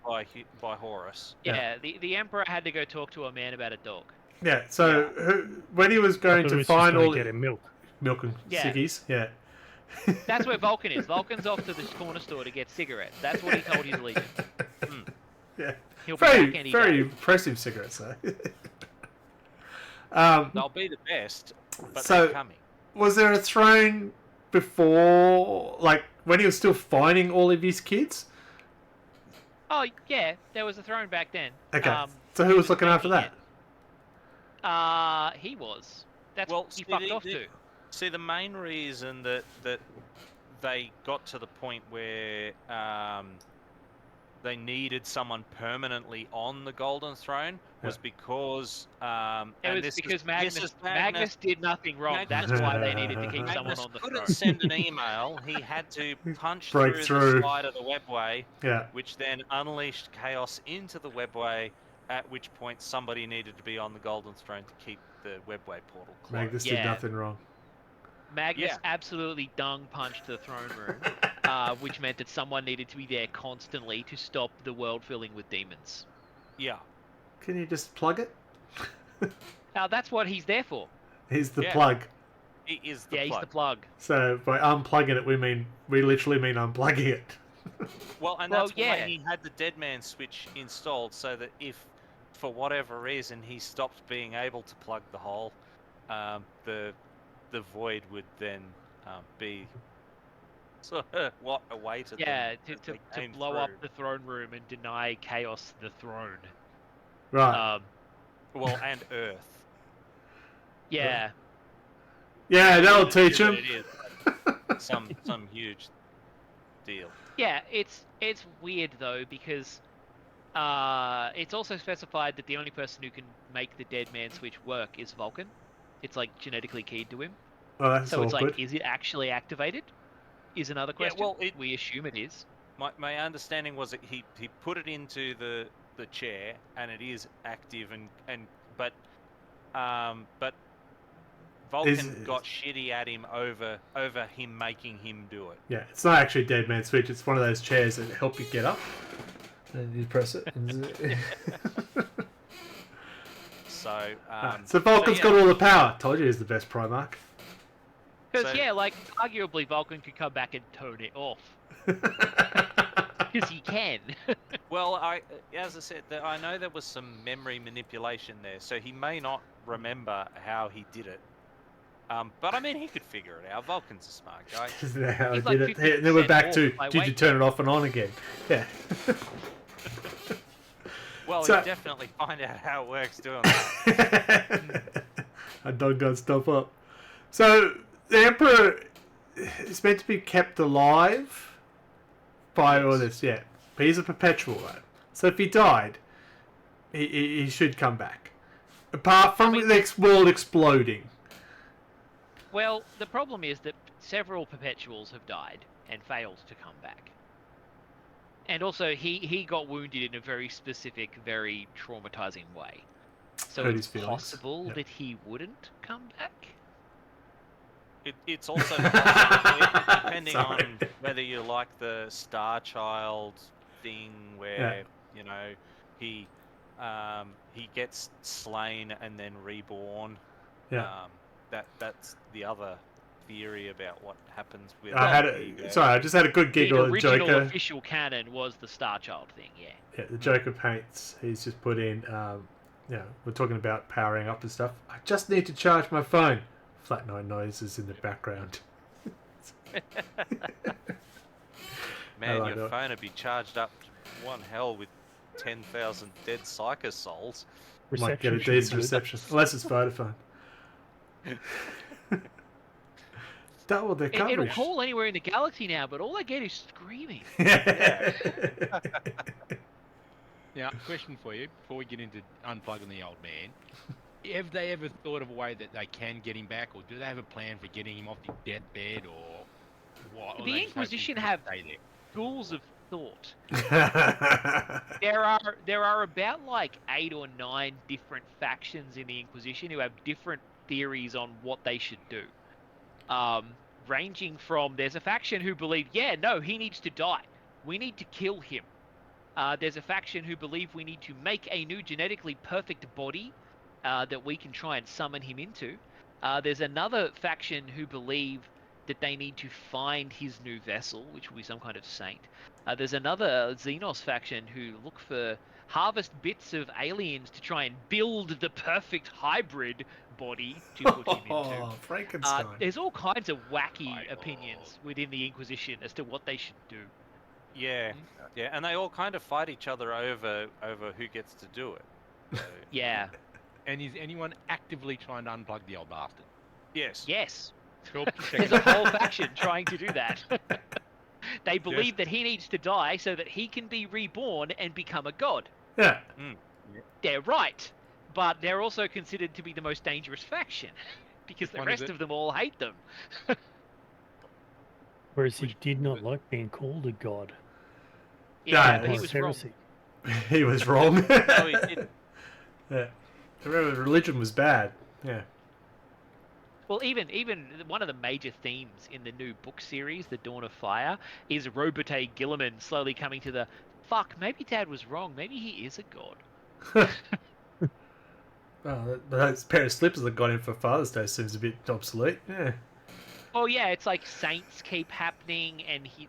D: by Horus.
B: yeah. The Emperor had to go talk to a man about a dog.
C: Yeah. So when he was
A: I
C: going
A: thought
C: to
A: it was just
C: find
A: going
C: all
A: to get him milk.
C: milk and
B: Yeah.
C: ciggies, yeah.
B: That's where Vulcan is. Vulcan's off to the corner store to get cigarettes. That's what he told his legion.
C: Yeah.
B: He'll be back any
C: Very
B: day.
C: impressive cigarettes, though.
D: They'll be the best, but
C: So-
D: they're coming.
C: Was there a throne before, like, when he was still finding all of his kids?
B: Oh yeah, there was a throne back then.
C: Okay. So who
B: he
C: was looking after
B: making
C: that?
B: He was. That's
D: Well,
B: what he
D: see,
B: fucked off to.
D: See, the main reason that they got to the point where they needed someone permanently on the Golden Throne was because
B: It was because Magnus did nothing wrong.
D: Magnus-
B: That's why they needed to keep someone
D: Magnus
B: on the
D: couldn't
B: throne.
D: send an email. He had to punch
C: Break
D: through
C: through.
D: the side of the webway,
C: Yeah.
D: which then unleashed chaos into the webway. At which point, somebody needed to be on the Golden Throne to keep the webway portal closed.
C: Magnus did
B: Yeah.
C: nothing wrong.
B: Magnus
D: Yeah.
B: absolutely dung punched the throne room, which meant that someone needed to be there constantly to stop the world filling with demons.
D: Yeah.
C: Can you just plug it?
B: That's what he's there for.
C: He's the
D: Yeah.
C: plug.
D: He is the
B: Yeah, he's
D: plug.
B: the plug.
C: So by unplugging it, we literally mean unplugging it.
D: Well, and
B: Well,
D: that's
B: yeah.
D: why he had the Dead Man switch installed, so that if, for whatever reason, he stopped being able to plug the hole, the void would then be sort of what awaited
B: Yeah,
D: them
B: to,
D: as
B: to,
D: they
B: to
D: came
B: blow up
D: through.
B: the throne room and deny chaos the throne.
C: Right.
D: Well, and Earth.
B: Yeah.
C: Yeah, that'll
D: It
C: teach
D: is
C: him.
D: what it is. Some huge deal.
B: Yeah, it's weird though because it's also specified that the only person who can make the dead man switch work is Vulcan. It's like genetically keyed to him.
C: Oh, that's
B: So it's
C: awkward.
B: like, is it actually activated? Is another
D: Yeah,
B: question.
D: well,
B: we assume it is.
D: My understanding was that he put it into the chair and it is active but Vulcan got shitty at him over him making him do it.
C: Yeah, it's not actually a dead man switch. It's one of those chairs that help you get up. And you press it.
D: So
C: So Vulcan's
D: yeah.
C: got all the power. Told you he's the best Primarch.
B: Because
D: So-
B: yeah, like arguably Vulcan could come back and tone it off because he can.
D: Well, as I said, I know there was some memory manipulation there, so he may not remember how he did it. But I mean, he could figure it out. Vulcan's a smart guy.
C: Isn't that how I
B: He's
C: did
B: like
C: it? And then we're
B: 50%
C: back to,
B: off by
C: did you
B: weight.
C: turn it off and on again? Yeah.
D: Well,
C: So-
D: he'd definitely find out how it works doing that.
C: A dog don't stop up. So the Emperor is meant to be kept alive by all this, yeah. But he's a perpetual, though. So if he died, he should come back. Apart from the next world exploding.
B: Well, the problem is that several perpetuals have died and failed to come back. And also, he got wounded in a very specific, very traumatizing way. So
C: Hurt
B: it's
C: his feelings.
B: possible
C: Yep.
B: that he wouldn't come back.
D: It's also possible, depending
C: Sorry.
D: on whether you like the Star Child thing, where you know he gets slain and then reborn.
C: Yeah.
D: That's the other theory about what happens with.
C: I just had a good
B: The
C: giggle at
B: original
C: Joker.
B: official canon was the Star Child thing, yeah.
C: Yeah, the Joker paints. He's just put in. We're talking about powering up and stuff. I just need to charge my phone. Flat nine noises in the background.
D: Man,
C: like
D: your
C: that.
D: phone would be charged up to one hell with 10,000 dead psycho souls.
C: Might get a
A: Reception should be
C: decent
A: good.
C: reception, unless it's Vodafone. double their
B: It'll
C: coverage.
B: call anywhere in the galaxy now, but all I get is screaming.
E: Now, question for you before we get into unplugging the old man. Have they ever thought of a way that they can get him back, or do they have a plan for getting him off his deathbed, or what? Or
B: The
E: they just hope he's
B: Inquisition
E: gonna
B: have
E: stay there?
B: schools of thought. There are about like 8 or 9 different factions in the Inquisition who have different theories on what they should do. Ranging from there's a faction who believe, yeah, no, he needs to die. We need to kill him. There's a faction who believe we need to make a new genetically perfect body that we can try and summon him into. There's another faction who believe that they need to find his new vessel, which will be some kind of saint. There's another Xenos faction who look for harvest bits of aliens to try and build the perfect hybrid body to put him into.
C: Oh, Frankenstein.
B: There's all kinds of wacky opinions within the Inquisition as to what they should do.
D: Yeah, yeah, and they all kind of fight each other over who gets to do it. So,
B: Yeah.
E: And is anyone actively trying to unplug the old bastard?
D: yes.
B: Yes.
E: Cool.
B: There's a whole faction trying to do that. They believe that he needs to die so that he can be reborn and become a god.
C: Yeah.
B: They're right, but they're also considered to be the most dangerous faction because the
E: one is
B: rest
E: it?
B: of them all hate them.
A: Whereas he did not like being called a god.
B: Yeah,
C: Yeah,
B: but he
A: It
B: was wrong.
A: heresy.
C: He was wrong.
D: No, he didn't.
C: Yeah. Remember, religion was bad. Yeah.
B: Well, even one of the major themes in the new book series, The Dawn of Fire, is Robert Gilliman slowly coming to the fuck. Maybe Dad was wrong. Maybe he is a god.
C: Oh, that pair of slippers that got him for Father's Day seems a bit obsolete. Yeah.
B: Oh yeah, it's like saints keep happening, and he,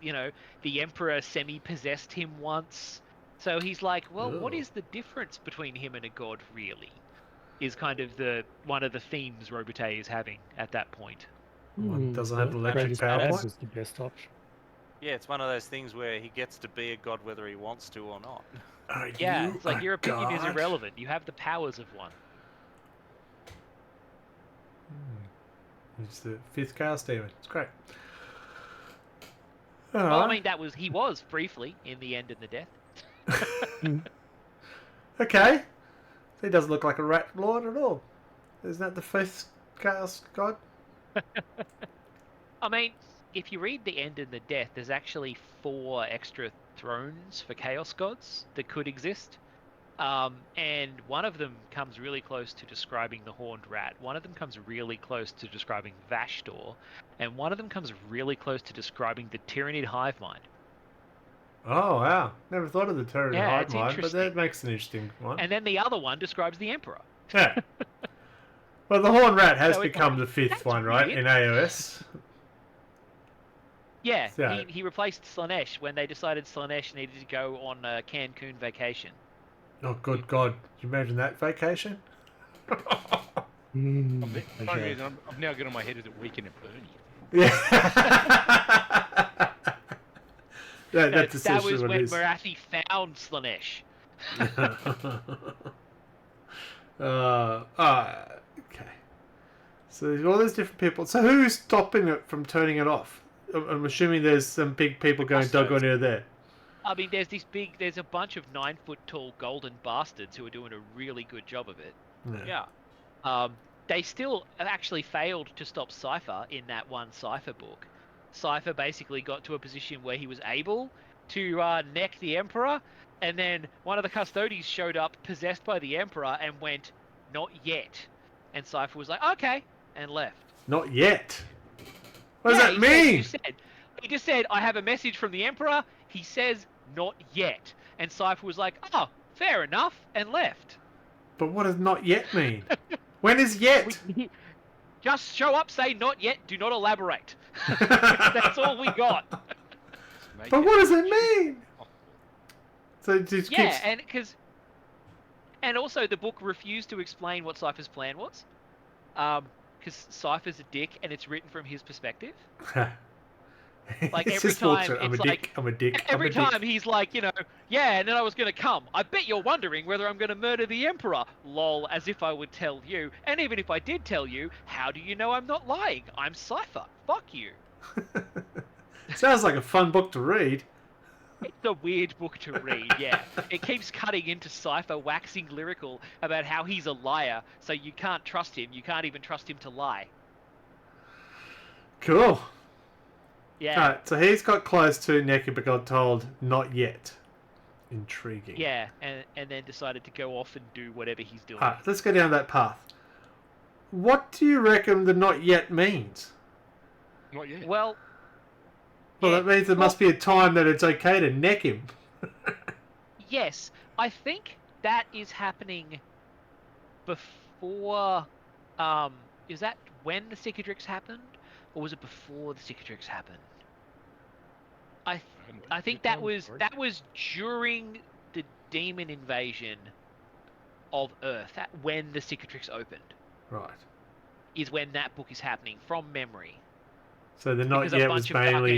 B: the Emperor semi-possessed him once. So he's like, well, what
C: Ugh.
B: is the difference between him and a god, really? Is kind of one of the themes Robitaille is having at that point.
C: One doesn't have an
A: the
C: electric
A: greatest
C: power
A: dad
C: plant?
A: was the best option.
D: Yeah, it's one of those things where he gets to be a god whether he wants to or not.
C: Are
B: Yeah,
C: you
B: it's like
C: a
B: your opinion is
C: god?
B: irrelevant. You have the powers of one.
C: He's the 5th Chaos Demon. It's great.
B: Well, I
C: Alright.
B: mean, he was briefly in The End and the Death.
C: Okay. So he doesn't look like a rat lord at all. Isn't that the 5th Chaos God?
B: I mean, if you read The End and the Death, there's actually 4 extra thrones for Chaos Gods that could exist. And one of them comes really close to describing the Horned Rat. One of them comes really close to describing Vashdor. And one of them comes really close to describing the Tyranid Hive Mind.
C: Oh, wow. Never thought of the Terran
B: Yeah,
C: Hive
B: it's
C: Mind, but
B: interesting.
C: that makes an interesting one.
B: And then the other one describes the Emperor.
C: Yeah. Well, the Horned Rat has
B: So it's
C: become
B: like,
C: the 5th
B: that's
C: one, right?
B: weird.
C: In AOS.
B: Yeah,
C: So-
B: he replaced Slanesh when they decided Slanesh needed to go on a Cancun vacation.
C: Oh, good God. Can you imagine that vacation?
A: Mm,
E: The only
A: okay.
E: reason I've now got on my head is that Weekend at Bernie.
C: Yeah.
B: No,
C: that's
B: that
C: essentially
B: was
C: what
B: when
C: it is.
B: Marathi found Slanesh.
C: Okay. So there's all those different people. So who's stopping it from turning it off? I'm assuming there's some big people going doggone near there.
B: I mean, there's a bunch of 9-foot-tall golden bastards who are doing a really good job of it.
D: Yeah.
B: They still actually failed to stop Cypher in that one Cypher book. Cypher basically got to a position where he was able to neck the Emperor, and then one of the custodians showed up possessed by the Emperor and went, "Not yet." And Cypher was like, "Okay," and left.
C: Not yet. What does
B: Yeah,
C: that mean?
B: He just said, "I have a message from the Emperor." He says, "Not yet." And Cypher was like, "Oh, fair enough," and left.
C: But what does not yet mean? When is yet?
B: Just show up, say "not yet," do not elaborate. That's all we got.
C: But what does it mean? So it just
B: Yeah,
C: keeps...
B: and also the book refused to explain what Cypher's plan was, because Cypher's a dick and it's written from his perspective. Like
C: It's
B: every
C: just walks
B: time,
C: around, I'm a
B: it's
C: dick.
B: like
C: I'm a dick. I'm
B: every
C: a dick.
B: time he's like, yeah, and then I was gonna come. I bet you're wondering whether I'm gonna murder the Emperor. Lol, as if I would tell you. And even if I did tell you, how do you know I'm not lying? I'm Cypher. Fuck you.
C: Sounds like a fun book to read.
B: It's a weird book to read, yeah. It keeps cutting into Cypher waxing lyrical about how he's a liar, so you can't trust him. You can't even trust him to lie.
C: Cool.
B: Yeah.
C: Alright, so he's got close to Necky but got told not yet. Intriguing.
B: Yeah, and then decided to go off and do whatever he's doing.
C: Alright, let's go down that path. What do you reckon the not yet means?
E: Not yet.
B: Well,
C: Well,
B: yeah,
C: that means there must be a time that it's okay to neck him.
B: yes, I think that is happening before. Is that when the Cicatrix happened, or was it before the Cicatrix happened? I think that was during the demon invasion of Earth. When the Cicatrix opened
C: Right.
B: is when that book is happening from memory.
C: So the not
B: Because
C: yet
B: a
C: was
B: bunch of dark
C: mainly...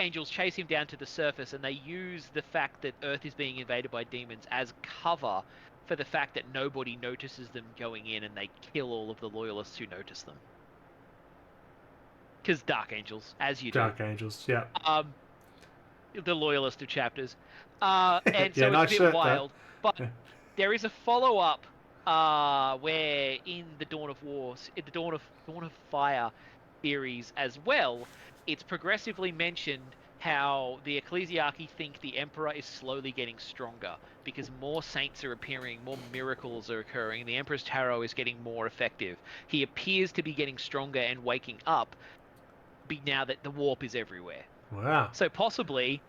B: angels, chase him down to the surface, and they use the fact that Earth is being invaded by demons as cover for the fact that nobody notices them going in, and they kill all of the loyalists who notice them. Because dark angels, as you do.
C: Dark angels, yeah.
B: The loyalist of chapters. And so
C: Yeah,
B: it's
C: nice
B: a bit
C: shirt, though.
B: wild. But
C: Yeah.
B: there is a follow-up where in the Dawn of Wars, in the Dawn of Fire series as well, it's progressively mentioned how the ecclesiarchy think the Emperor is slowly getting stronger because more saints are appearing, more miracles are occurring, the Emperor's tarot is getting more effective. He appears to be getting stronger and waking up now that the warp is everywhere.
C: Wow.
B: So possibly,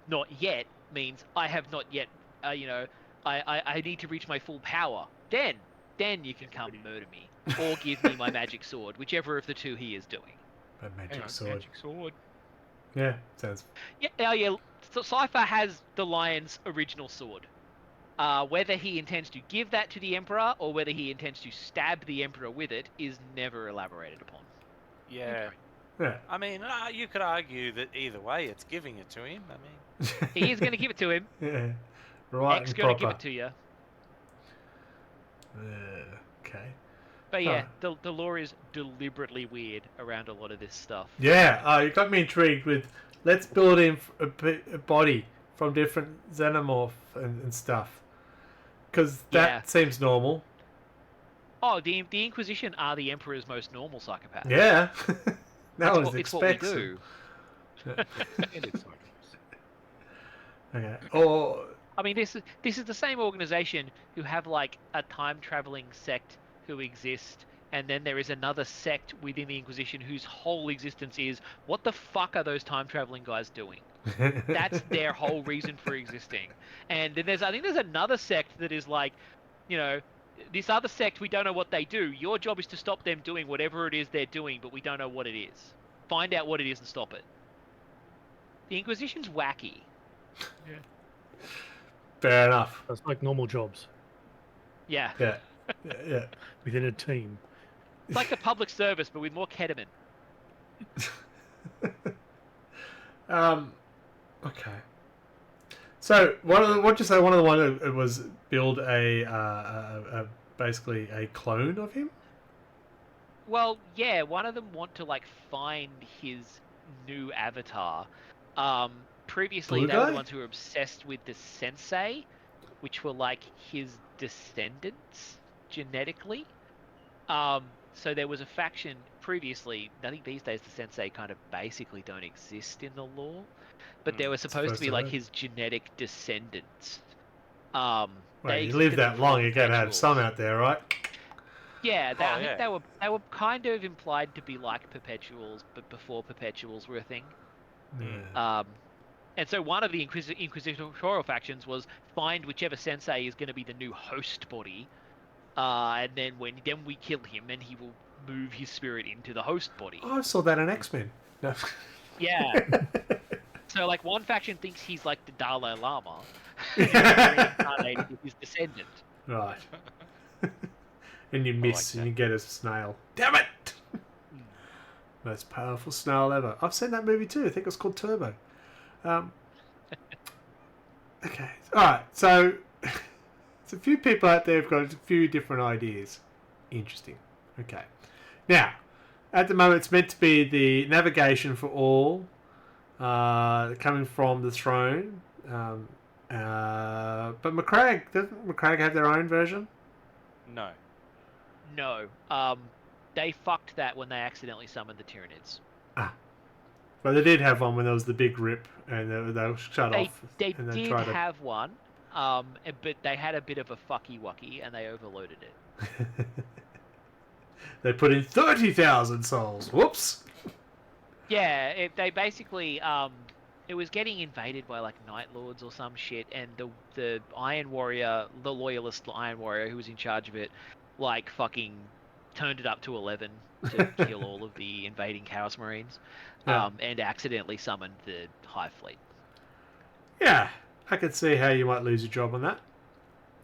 B: not yet means I have not yet, I need to reach my full power. Then you can come murder me or give me my magic sword, whichever of the two he is doing.
C: A
E: Hang
C: magic
E: on,
C: sword.
E: Magic sword.
C: Yeah, sounds...
B: Yeah. So Cypher has the Lion's original sword. Whether he intends to give that to the Emperor or whether he intends to stab the Emperor with it is never elaborated upon.
D: Yeah.
E: Okay.
C: Yeah.
D: I mean, you could argue that either way, it's giving it to him. I mean,
B: He is going to give it to him.
C: Yeah. Right
B: X
C: and
B: going to
C: proper.
B: give it to you.
C: Okay.
B: But yeah,
C: Huh.
B: the lore is deliberately weird around a lot of this stuff.
C: Yeah, you got me intrigued with... Let's build in a body from different xenomorph and stuff. Because that
B: Yeah.
C: seems normal.
B: Oh, the Inquisition are the Emperor's most normal psychopaths.
C: Yeah. No
B: it's
C: one
B: what we
C: expects
B: do.
C: them.
E: And it's like
C: Okay. Or...
B: I mean, this is the same organization who have like a time traveling sect who exist, and then there is another sect within the Inquisition whose whole existence is what the fuck are those time traveling guys doing? That's their whole reason for existing. And then I think there's another sect that is like, this other sect, we don't know what they do. Your job is to stop them doing whatever it is they're doing, but we don't know what it is. Find out what it is and stop it. The Inquisition's wacky.
C: Fair enough.
A: It's like normal jobs
B: Yeah.
C: Yeah.
A: within a team.
B: It's like the public service, but with more ketamine.
C: Okay. So what'd you say? One of the ones that was build basically a clone of him.
B: Well, yeah, one of them want to like find his new avatar. Previously,
C: Blue
B: they were
C: guy?
B: the ones who were obsessed with the sensei, which were like his descendants genetically. So there was a faction previously. I think these days the sensei kind of basically don't exist in the lore, but there was supposed to be like his genetic descendants.
C: Well,
B: They
C: you live
B: existed
C: that
B: before
C: long, you gotta have
B: perpetuals.
C: some out there, right?
B: Yeah,
D: Oh,
B: I
D: yeah.
B: think they were kind of implied to be like perpetuals, but before perpetuals were a thing.
C: Yeah.
B: And so one of the inquisitorial factions was find whichever sensei is going to be the new host body, and then then we kill him, and he will move his spirit into the host body.
C: Oh, I saw that in X-Men. No.
B: Yeah. So like one faction thinks he's like the Dalai Lama, and he's reincarnated with his descendant.
C: Right. And you miss
D: like
C: and you get a snail. Damn it! Most powerful snarl ever. I've seen that movie too. I think it's called Turbo. Okay. Alright, so there's a few people out there who've got a few different ideas. Interesting. Okay. Now, at the moment it's meant to be the navigation for all, coming from the throne. But doesn't Macragge have their own version?
D: No.
B: No. They fucked that when they accidentally summoned the Tyranids.
C: But they did have one when there was the big rip and they were shut off.
B: They
C: and
B: did have one, but they had a bit of a fucky wucky and they overloaded it.
C: They put in 30,000 souls. Whoops.
B: Yeah, they basically it was getting invaded by like Night Lords or some shit, and the Iron Warrior, the loyalist Iron Warrior who was in charge of it, like fucking turned it up to 11 to kill all of the invading Chaos Marines, and accidentally summoned the Hive Fleet.
C: Yeah, I could see how you might lose your job on that.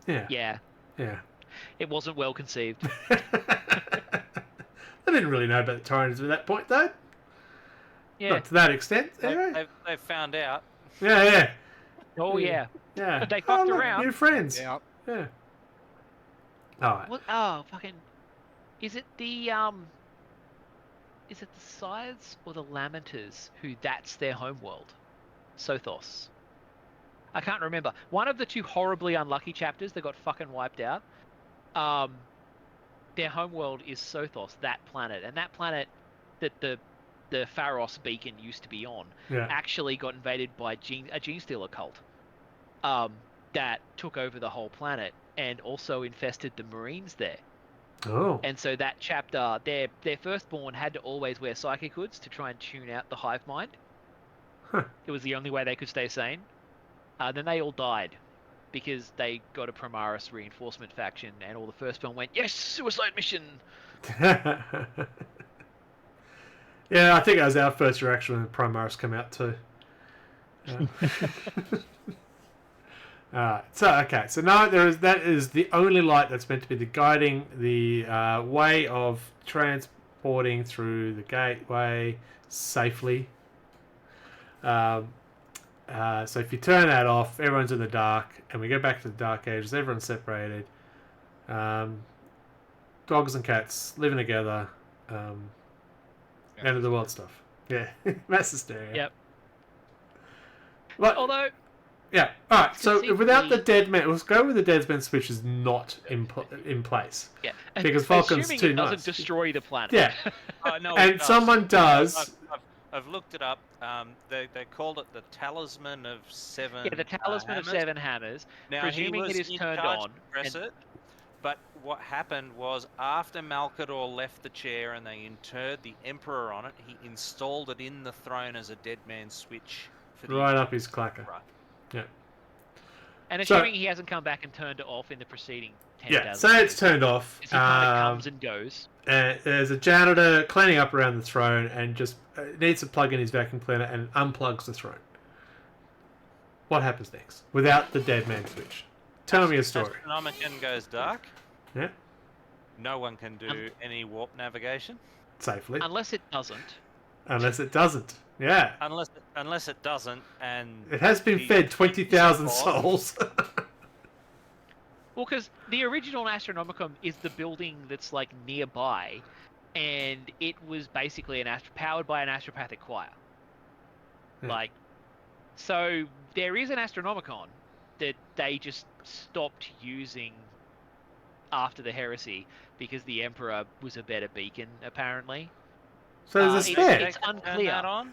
C: Yeah.
B: Yeah.
C: Yeah.
B: It wasn't well conceived.
C: I didn't really know about the Tyrants at that point, though.
B: Yeah.
C: Not to that extent. Anyway.
D: They've found out.
C: Yeah.
B: Oh yeah.
C: Yeah.
B: They fucked
C: look,
B: around.
C: New friends.
E: Yeah.
C: Yeah. All right.
B: What? Oh, fucking. Is it the Scythes or the Lamenters who that's their homeworld? Sothos. I can't remember. One of the two horribly unlucky chapters that got fucking wiped out. Their homeworld is Sothos, that planet, and that planet that the Pharos beacon used to be on actually got invaded by a gene stealer cult that took over the whole planet and also infested the Marines there.
C: Oh.
B: And so that chapter, their firstborn had to always wear psychic hoods to try and tune out the hive mind.
C: Huh.
B: It was the only way they could stay sane. Then they all died because they got a Primaris reinforcement faction, and all the firstborn went, yes, suicide mission.
C: Yeah, I think that was our first reaction when the Primaris came out too. So now that is the only light that's meant to be the guiding the way of transporting through the gateway safely. So if you turn that off, everyone's in the dark, and we go back to the Dark Ages. Everyone's separated. Dogs and cats living together. End of the world stuff. Yeah, mass hysteria.
B: Yep.
C: But,
B: Although,
C: yeah. All right. So
B: conceivably-
C: without the dead man, let's go with the dead man switch is not in place.
B: yeah,
C: Because Vulcan's
B: assuming
C: too
B: it doesn't
C: nice.
B: destroy the planet.
C: Yeah.
D: No,
C: And
D: it does.
C: someone does.
D: I've looked it up. They called it the Talisman of Seven.
B: Yeah, the Talisman of
D: Hammers.
B: Seven Hammers.
D: Now,
B: presuming
D: he was
B: it is
D: in
B: turned
D: charge
B: on,
D: to press
B: and-
D: it, but what happened was after Malkador left the chair and they interred the Emperor on it, he installed it in the throne as a dead man's switch for the
C: Right up his clacker.
D: Emperor.
C: Yeah.
B: And
C: So-
B: assuming he hasn't come back and turned it off in the preceding 10,000
C: Yeah. So it's turned off.
B: years, he kind of comes and goes.
C: There's a janitor cleaning up around the throne and just needs to plug in his vacuum cleaner and unplugs the throne. What happens next without the dead man switch? Tell me a story.
D: Astronomican goes dark.
C: Yeah.
D: No one can do any warp navigation
C: Safely.
B: Unless it doesn't.
C: Unless it doesn't. Yeah.
D: unless it doesn't, and
C: It has been
D: he-
C: fed 20,000
D: he's
C: souls.
B: Well, because the original Astronomicon is the building that's like nearby, and it was basically powered by an astropathic choir.
C: Yeah.
B: Like, so there is an Astronomicon that they just stopped using after the heresy because the Emperor was a better beacon, apparently.
C: So there's a
B: it's-
C: spare.
B: it's
D: Turn
B: unclear.
D: that on?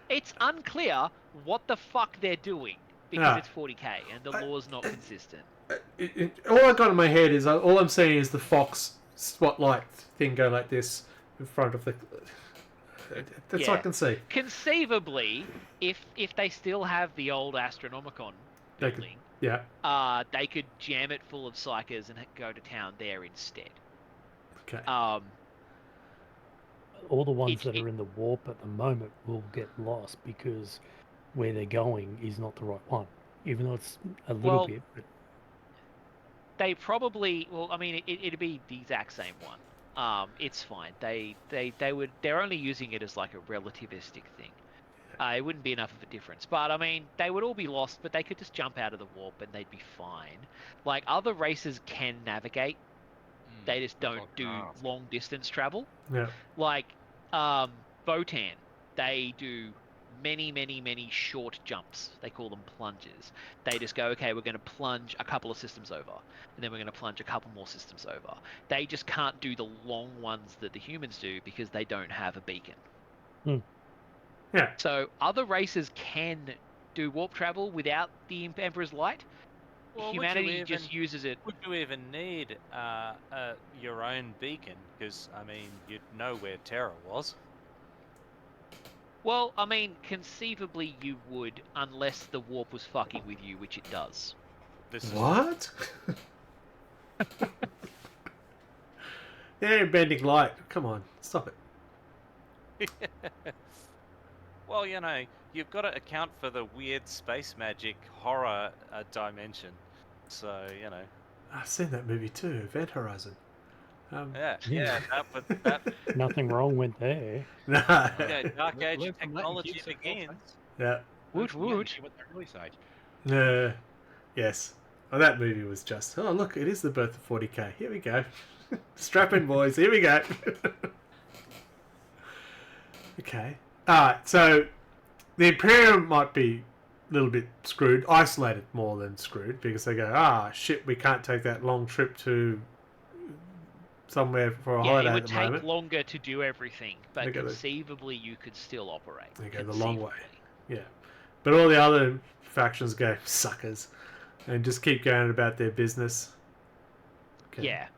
B: It's unclear what the fuck they're doing because
C: Ah.
B: it's 40k and the law's not consistent.
C: All I got in my head is all I'm seeing is the Fox spotlight thing go like this in front of the. That's all I
B: Yeah.
C: can see.
B: Conceivably, if they still have the old Astronomicon
C: They could-
B: building,
C: Yeah.
B: they could jam it full of psychers and go to town there instead.
C: Okay.
A: All the ones
B: It-
A: that are in the warp at the moment will get lost because where they're going is not the right one. Even though it's a little
B: Well,
A: bit, but
B: They probably, well, I mean, it'd be the exact same one. it's fine. They're only using it as like a relativistic thing. It wouldn't be enough of a difference. But I mean, they would all be lost, but they could just jump out of the warp and they'd be fine. Like other races can navigate. They just don't do long distance travel.
C: Yeah.
B: Like Votan, they do many short jumps. They call them plunges. They just go, okay, we're going to plunge a couple of systems over, and then we're going to plunge a couple more systems over. They just can't do the long ones that the humans do because they don't have a beacon.
C: Yeah.
B: So other races can do warp travel without the Emperor's Light.
D: Well,
B: Humanity just uses it.
D: Would you even need your own beacon? Because, I mean, you'd know where Terra was.
B: Well, I mean, conceivably you would, unless the warp was fucking with you, which it does.
C: What? Yeah, bending light. Come on, stop it.
D: Well, you know, you've got to account for the weird space magic horror dimension. So, you know.
C: I've seen that movie too, Event Horizon.
D: Yeah, that
A: Nothing wrong with there.
C: No.
D: yeah, Dark Age technology
E: Learn
D: begins.
C: Yeah.
B: Woot woot.
E: What they really say.
C: Yes. Oh, that movie was just. Oh, look, it is the birth of 40k. Here we go. Strap in, boys. Here we go. Okay. Alright, so the Imperium might be a little bit screwed, isolated more than screwed, because they go, shit, we can't take that long trip to somewhere for a holiday
B: it would
C: at the
B: take
C: moment.
B: longer to do everything, but
C: They go the-
B: conceivably you could still operate.
C: They go the long way. Yeah. But all the other factions go, suckers, and just keep going about their business. Okay.
B: Yeah.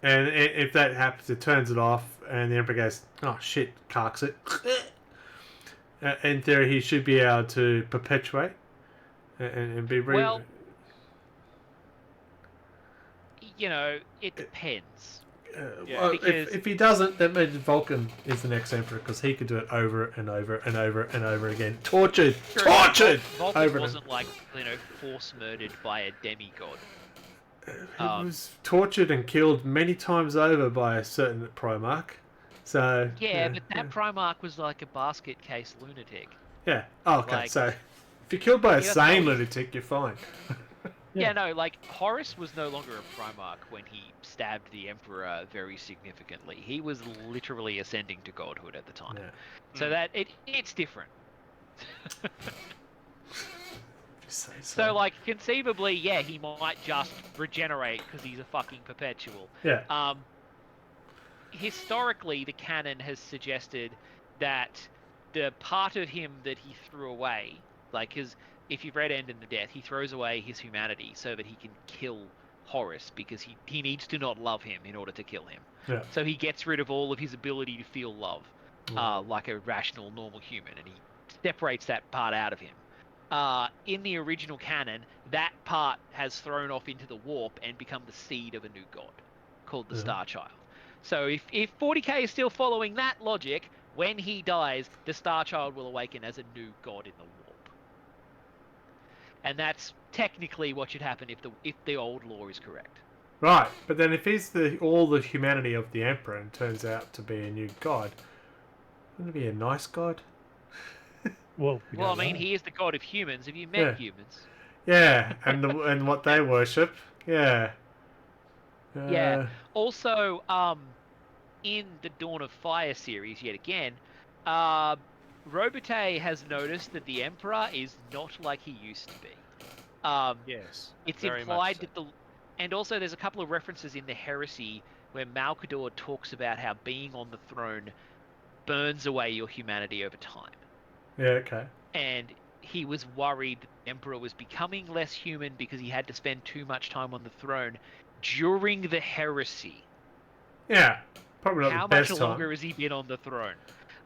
C: And if that happens, it turns it off, and the Emperor goes, oh shit, carks it. In theory, he should be able to perpetuate and be...
B: Well, you know, it depends.
C: Well,
B: because-
C: if he doesn't, that means Vulcan is the next Emperor, because he could do it over and over and over and over again. Tortured!
B: Vulcan
C: over
B: wasn't like, you know, force murdered by a demigod.
C: He was tortured and killed many times over by a certain Primarch. So
B: Yeah, but that Primarch was like a basket case lunatic.
C: Yeah. Oh, okay.
B: Like-
C: So if you're killed by a
B: Yeah,
C: sane
B: no.
C: lunatic, you're fine.
B: Yeah, no, like Horus was no longer a Primarch when he stabbed the Emperor very significantly. He was literally ascending to godhood at the time.
C: Yeah.
B: So that it's different.
C: Just say
B: So like conceivably, yeah, he might just regenerate because he's a fucking perpetual.
C: Yeah.
B: Historically, the canon has suggested that the part of him that he threw away, like if you've read End in the Death, he throws away his humanity so that he can kill Horus because he needs to not love him in order to kill him.
C: Yeah.
B: So he gets rid of all of his ability to feel love, like a rational, normal human, and he separates that part out of him. In the original canon, that part has thrown off into the warp and become the seed of a new god, called the Star Child. So if 40k is still following that logic, when he dies, the Star Child will awaken as a new god in the warp. And that's technically what should happen if the old law is correct.
C: Right, but then if he's all the humanity of the Emperor and turns out to be a new god, wouldn't it be a nice god?
A: Well,
B: I mean, he is the god of humans. Have you met humans?
C: Yeah, and what they worship. Yeah.
B: Yeah. Also, in the Dawn of Fire series, yet again, Robitaille has noticed that the Emperor is not like he used to be.
D: Yes.
B: It's
D: very
B: implied
D: much so.
B: that and also there's a couple of references in the Heresy where Malkador talks about how being on the throne burns away your humanity over time.
C: Yeah, okay.
B: And he was worried that the Emperor was becoming less human because he had to spend too much time on the throne during the Heresy.
C: Yeah, probably not
B: How
C: the best
B: much
C: time.
B: longer has he been on the throne?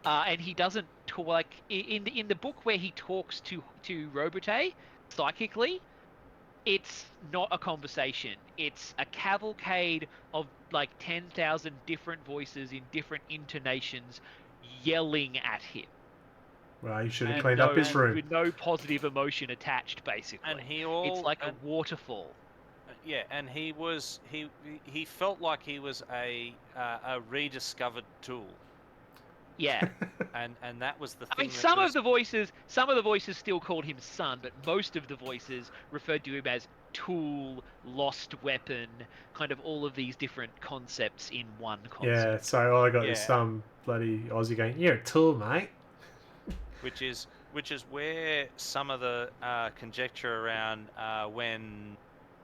B: And he doesn't talk, like in the book where he talks to Robitaille psychically. It's not a conversation. It's a cavalcade of like 10,000 different voices in different intonations yelling at him.
C: Well, he should have
B: And
C: cleaned up his room.
B: With no positive emotion attached, basically.
D: And
B: It's like a waterfall.
D: Yeah, and he felt like he was a rediscovered tool,
B: Yeah.
D: and that was the thing.
B: I mean,
D: that
B: some
D: was,
B: of the voices still called him son, but most of the voices referred to him as tool, lost weapon, kind of all of these different concepts in one
C: Yeah,
B: concept.
C: so all I got is
D: Yeah.
C: some bloody Aussie going, "You're a tool, mate."
D: which is where some of the conjecture around when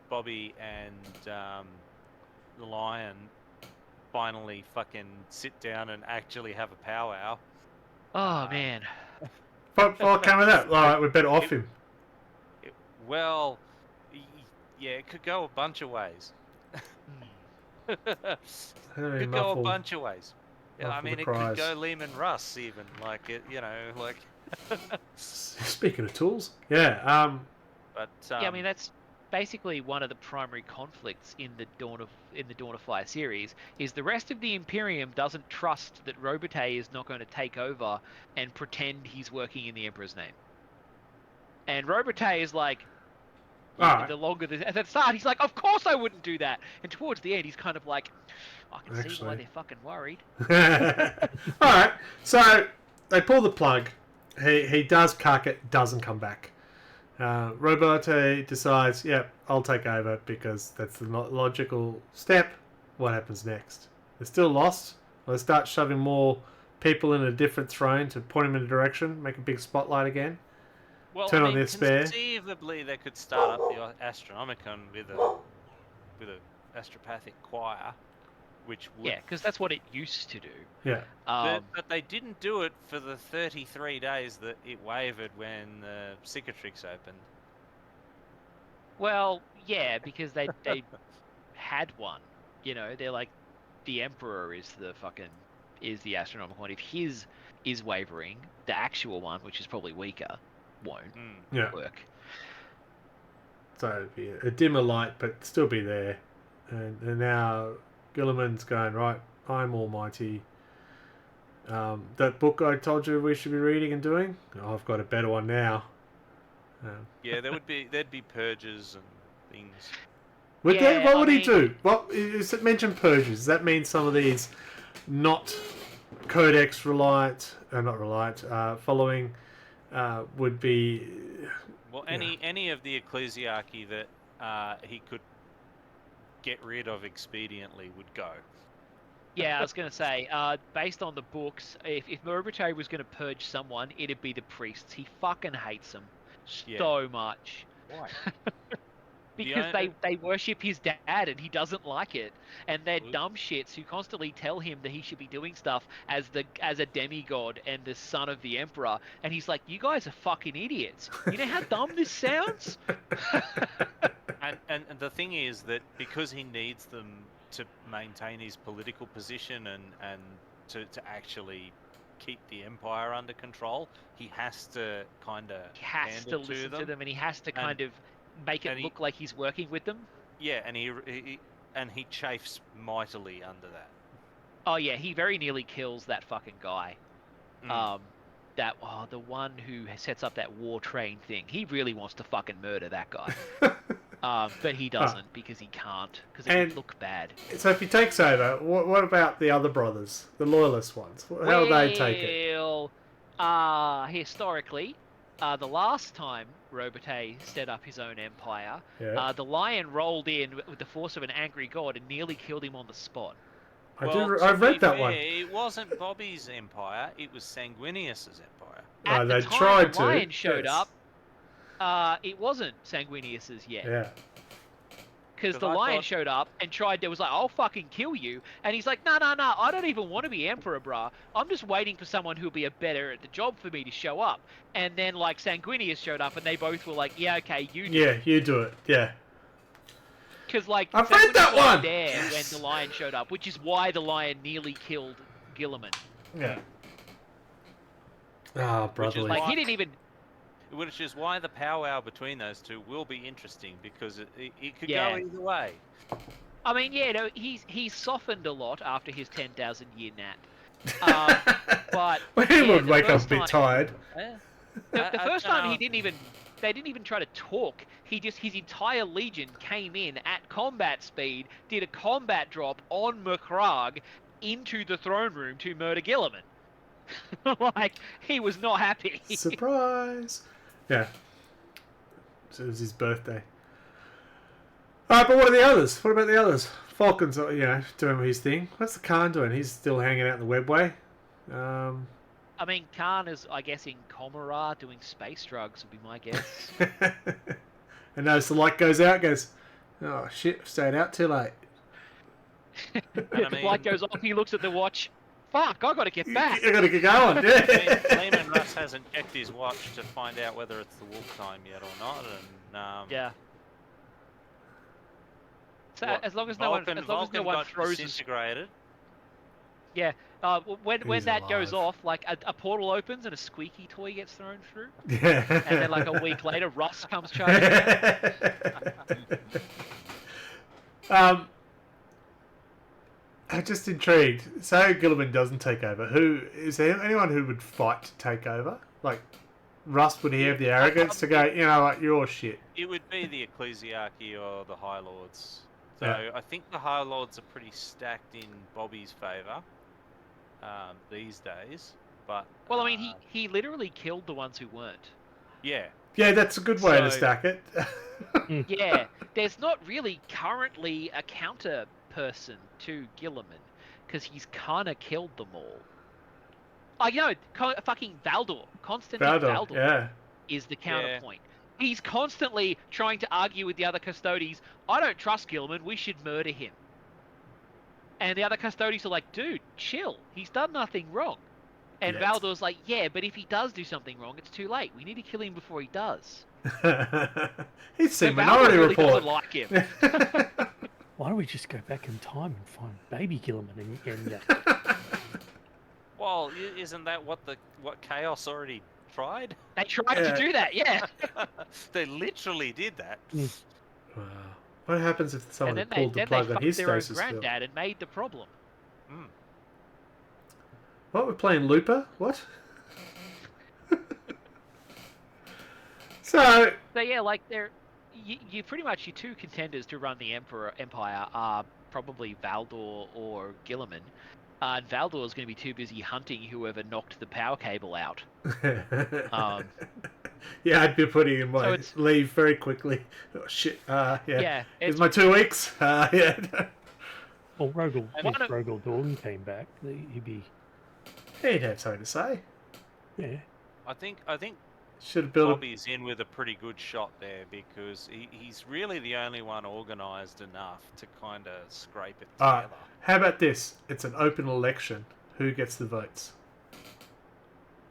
D: Bobby and the Lion finally fucking sit down and actually have a powwow.
B: Oh man.
C: What came of that? All right, we're better off him.
D: Well, yeah, it could go a bunch of ways. Could go a bunch of ways. Yeah, I mean, it could go Lehman Russ even, like it, like.
C: Speaking of tools, yeah.
D: But
B: Yeah, I mean that's basically one of the primary conflicts in the Dawn of Fire series is the rest of the Imperium doesn't trust that Robotay is not going to take over and pretend he's working in the Emperor's name. And Robotay is like,
C: Alright.
B: at the start he's like, of course I wouldn't do that. And towards the end he's kind of like, I can see why they're fucking worried.
C: Alright, so they pull the plug. He does cuck it, doesn't come back. Robotay decides, yep, I'll take over because that's the logical step. What happens next? They're still lost. They start shoving more people in a different throne to point them in a direction, make a big spotlight again.
D: Well,
C: Turn on their spare.
D: Conceivably, they could start up the Astronomican with a astropathic choir, which would...
B: Yeah, because that's what it used to do.
C: Yeah.
D: But they didn't do it for the 33 days that it wavered when the cicatrix opened.
B: Well, yeah, because they had one. They're like, the Emperor is the astronomical one. If his is wavering, the actual one, which is probably weaker, won't work.
C: So it'd be a dimmer light, but still be there. And now Gilliman's going, right, I'm almighty. That book I told you we should be reading and doing, I've got a better one now.
D: Yeah, there'd be purges and things.
C: Would there? What would he do? What is it? Mention purges. Does that mean some of these not codex following would be?
D: Well, any of the ecclesiarchy that he could get rid of expediently would go.
B: Yeah, I was going to say, based on the books, if Robotay was going to purge someone, it'd be the priests. He fucking hates them so much.
D: Why?
B: Because they worship his dad and he doesn't like it. And they're dumb shits who constantly tell him that he should be doing stuff as a demigod and the son of the emperor. And he's like, you guys are fucking idiots. You know how dumb this sounds?
D: And the thing is that because he needs them to maintain his political position and to actually keep the empire under control, he has to kind of
B: listen to them, and he has to kind of make it look like he's working with them. Yeah,
D: and he chafes mightily under that.
B: Oh yeah, he very nearly kills that fucking guy. The one who sets up that war train thing. He really wants to fucking murder that guy. But he doesn't because he can't, because it would look bad.
C: So if he takes over, what about the other brothers, the loyalist ones? How will they take it?
B: Well, historically, the last time Robotay set up his own empire, the Lion rolled in with the force of an angry god and nearly killed him on the spot.
C: I've read that one.
D: It wasn't Bobby's empire; it was Sanguinius's empire.
B: At the time the Lion showed up, it wasn't Sanguinius's yet.
C: Yeah.
B: Because the Lion showed up and was like, I'll fucking kill you. And he's like, no, I don't even want to be Emperor, bruh. I'm just waiting for someone who'll be better at the job for me to show up. And then, like, Sanguinius showed up and they both were like, yeah, okay, you do it.
C: Yeah, you do it, yeah.
B: Because, like,
C: I've read that one!
B: There when the Lion showed up, which is why the Lion nearly killed Gilliman.
C: Yeah. Ah, brotherly.
B: Like, he didn't even...
D: Which is why the powwow between those two will be interesting, because it could go either way.
B: I mean, he's softened a lot after his 10,000-year nap. But
C: he would wake up a bit tired.
B: The first time they didn't even try to talk. his entire legion came in at combat speed, did a combat drop on Macragge into the throne room to murder Gilliman. Like, he was not happy.
C: Surprise! Yeah. So it was his birthday. Alright, but what are the others? What about the others? Falcon's, doing his thing. What's the Khan doing? He's still hanging out in the webway.
B: I mean, Khan is, I guess, in Comorra doing space drugs would be my guess.
C: And notice the light goes out, goes, oh shit, I've stayed out too late.
B: The light goes off, he looks at the watch. Fuck, I gotta get back.
C: I gotta get going. Yeah.
D: Lehman Russ hasn't checked his watch to find out whether it's the wolf time yet or not, and
B: yeah. So
D: what,
B: as long as no one
D: got
B: throws
D: disintegrated.
B: Yeah. When that goes off, like a portal opens and a squeaky toy gets thrown through,
C: Yeah.
B: and then like a week later, Russ comes charging out.
C: I'm just intrigued. Say Gilliman doesn't take over. Who is there? Anyone who would fight to take over? Like Russ, would he have the arrogance to go? You know what? You're all shit.
D: It would be the Ecclesiarchy or the High Lords. So
C: Yeah.
D: I think the High Lords are pretty stacked in Bobby's favour these days. But
B: Well, I mean, he literally killed the ones who weren't.
D: yeah.
C: Yeah, that's a good way to
B: So-
C: stack it.
B: Yeah, there's not really currently a counter person to Gilliman, because he's kind of killed them all. Fucking Valdor, Constantine
C: Valdor,
B: Valdor
C: yeah.
B: is the counterpoint. He's constantly trying to argue with the other Custodes, I don't trust Gilliman, we should murder him. And the other Custodes are like, dude, chill, he's done nothing wrong. And
C: Yet.
B: Valdor's like, yeah, but if he does do something wrong, it's too late. We need to kill him before he does.
C: He's
B: So
C: seen
B: Valdor
C: Minority
B: really
C: Report.
B: doesn't like him.
A: Why don't we just go back in time and find baby Gilliman and
D: Well, isn't that what Chaos already tried?
B: They tried
C: Yeah.
B: to do that, yeah.
D: They literally did that.
C: Wow. What happens if someone
B: And
C: had
B: then
C: pulled
B: they
C: the plug on
B: fucked
C: his
B: their own
C: stasis field?
B: granddad and made the problem.
C: What, we're playing Looper? What? So,
B: So yeah, like you pretty much your two contenders to run the Empire are probably Valdor or Gilliman. And Valdor is going to be too busy hunting whoever knocked the power cable out.
C: yeah, I'd be putting in my
B: So it's-
C: leave very quickly. Oh, shit. Yeah.
B: Yeah,
C: Here's
B: it's
C: my 2 weeks. Yeah.
A: well, Rogel,
B: And
A: if
B: one of-
A: Rogel Dawn came back, he'd be
C: He'd have something to say.
A: yeah.
D: I think
C: Should have built
D: Bobby's in with a pretty good shot there because he's really the only one organised enough to kind of scrape it together.
C: How about this? It's an open election. Who gets the votes?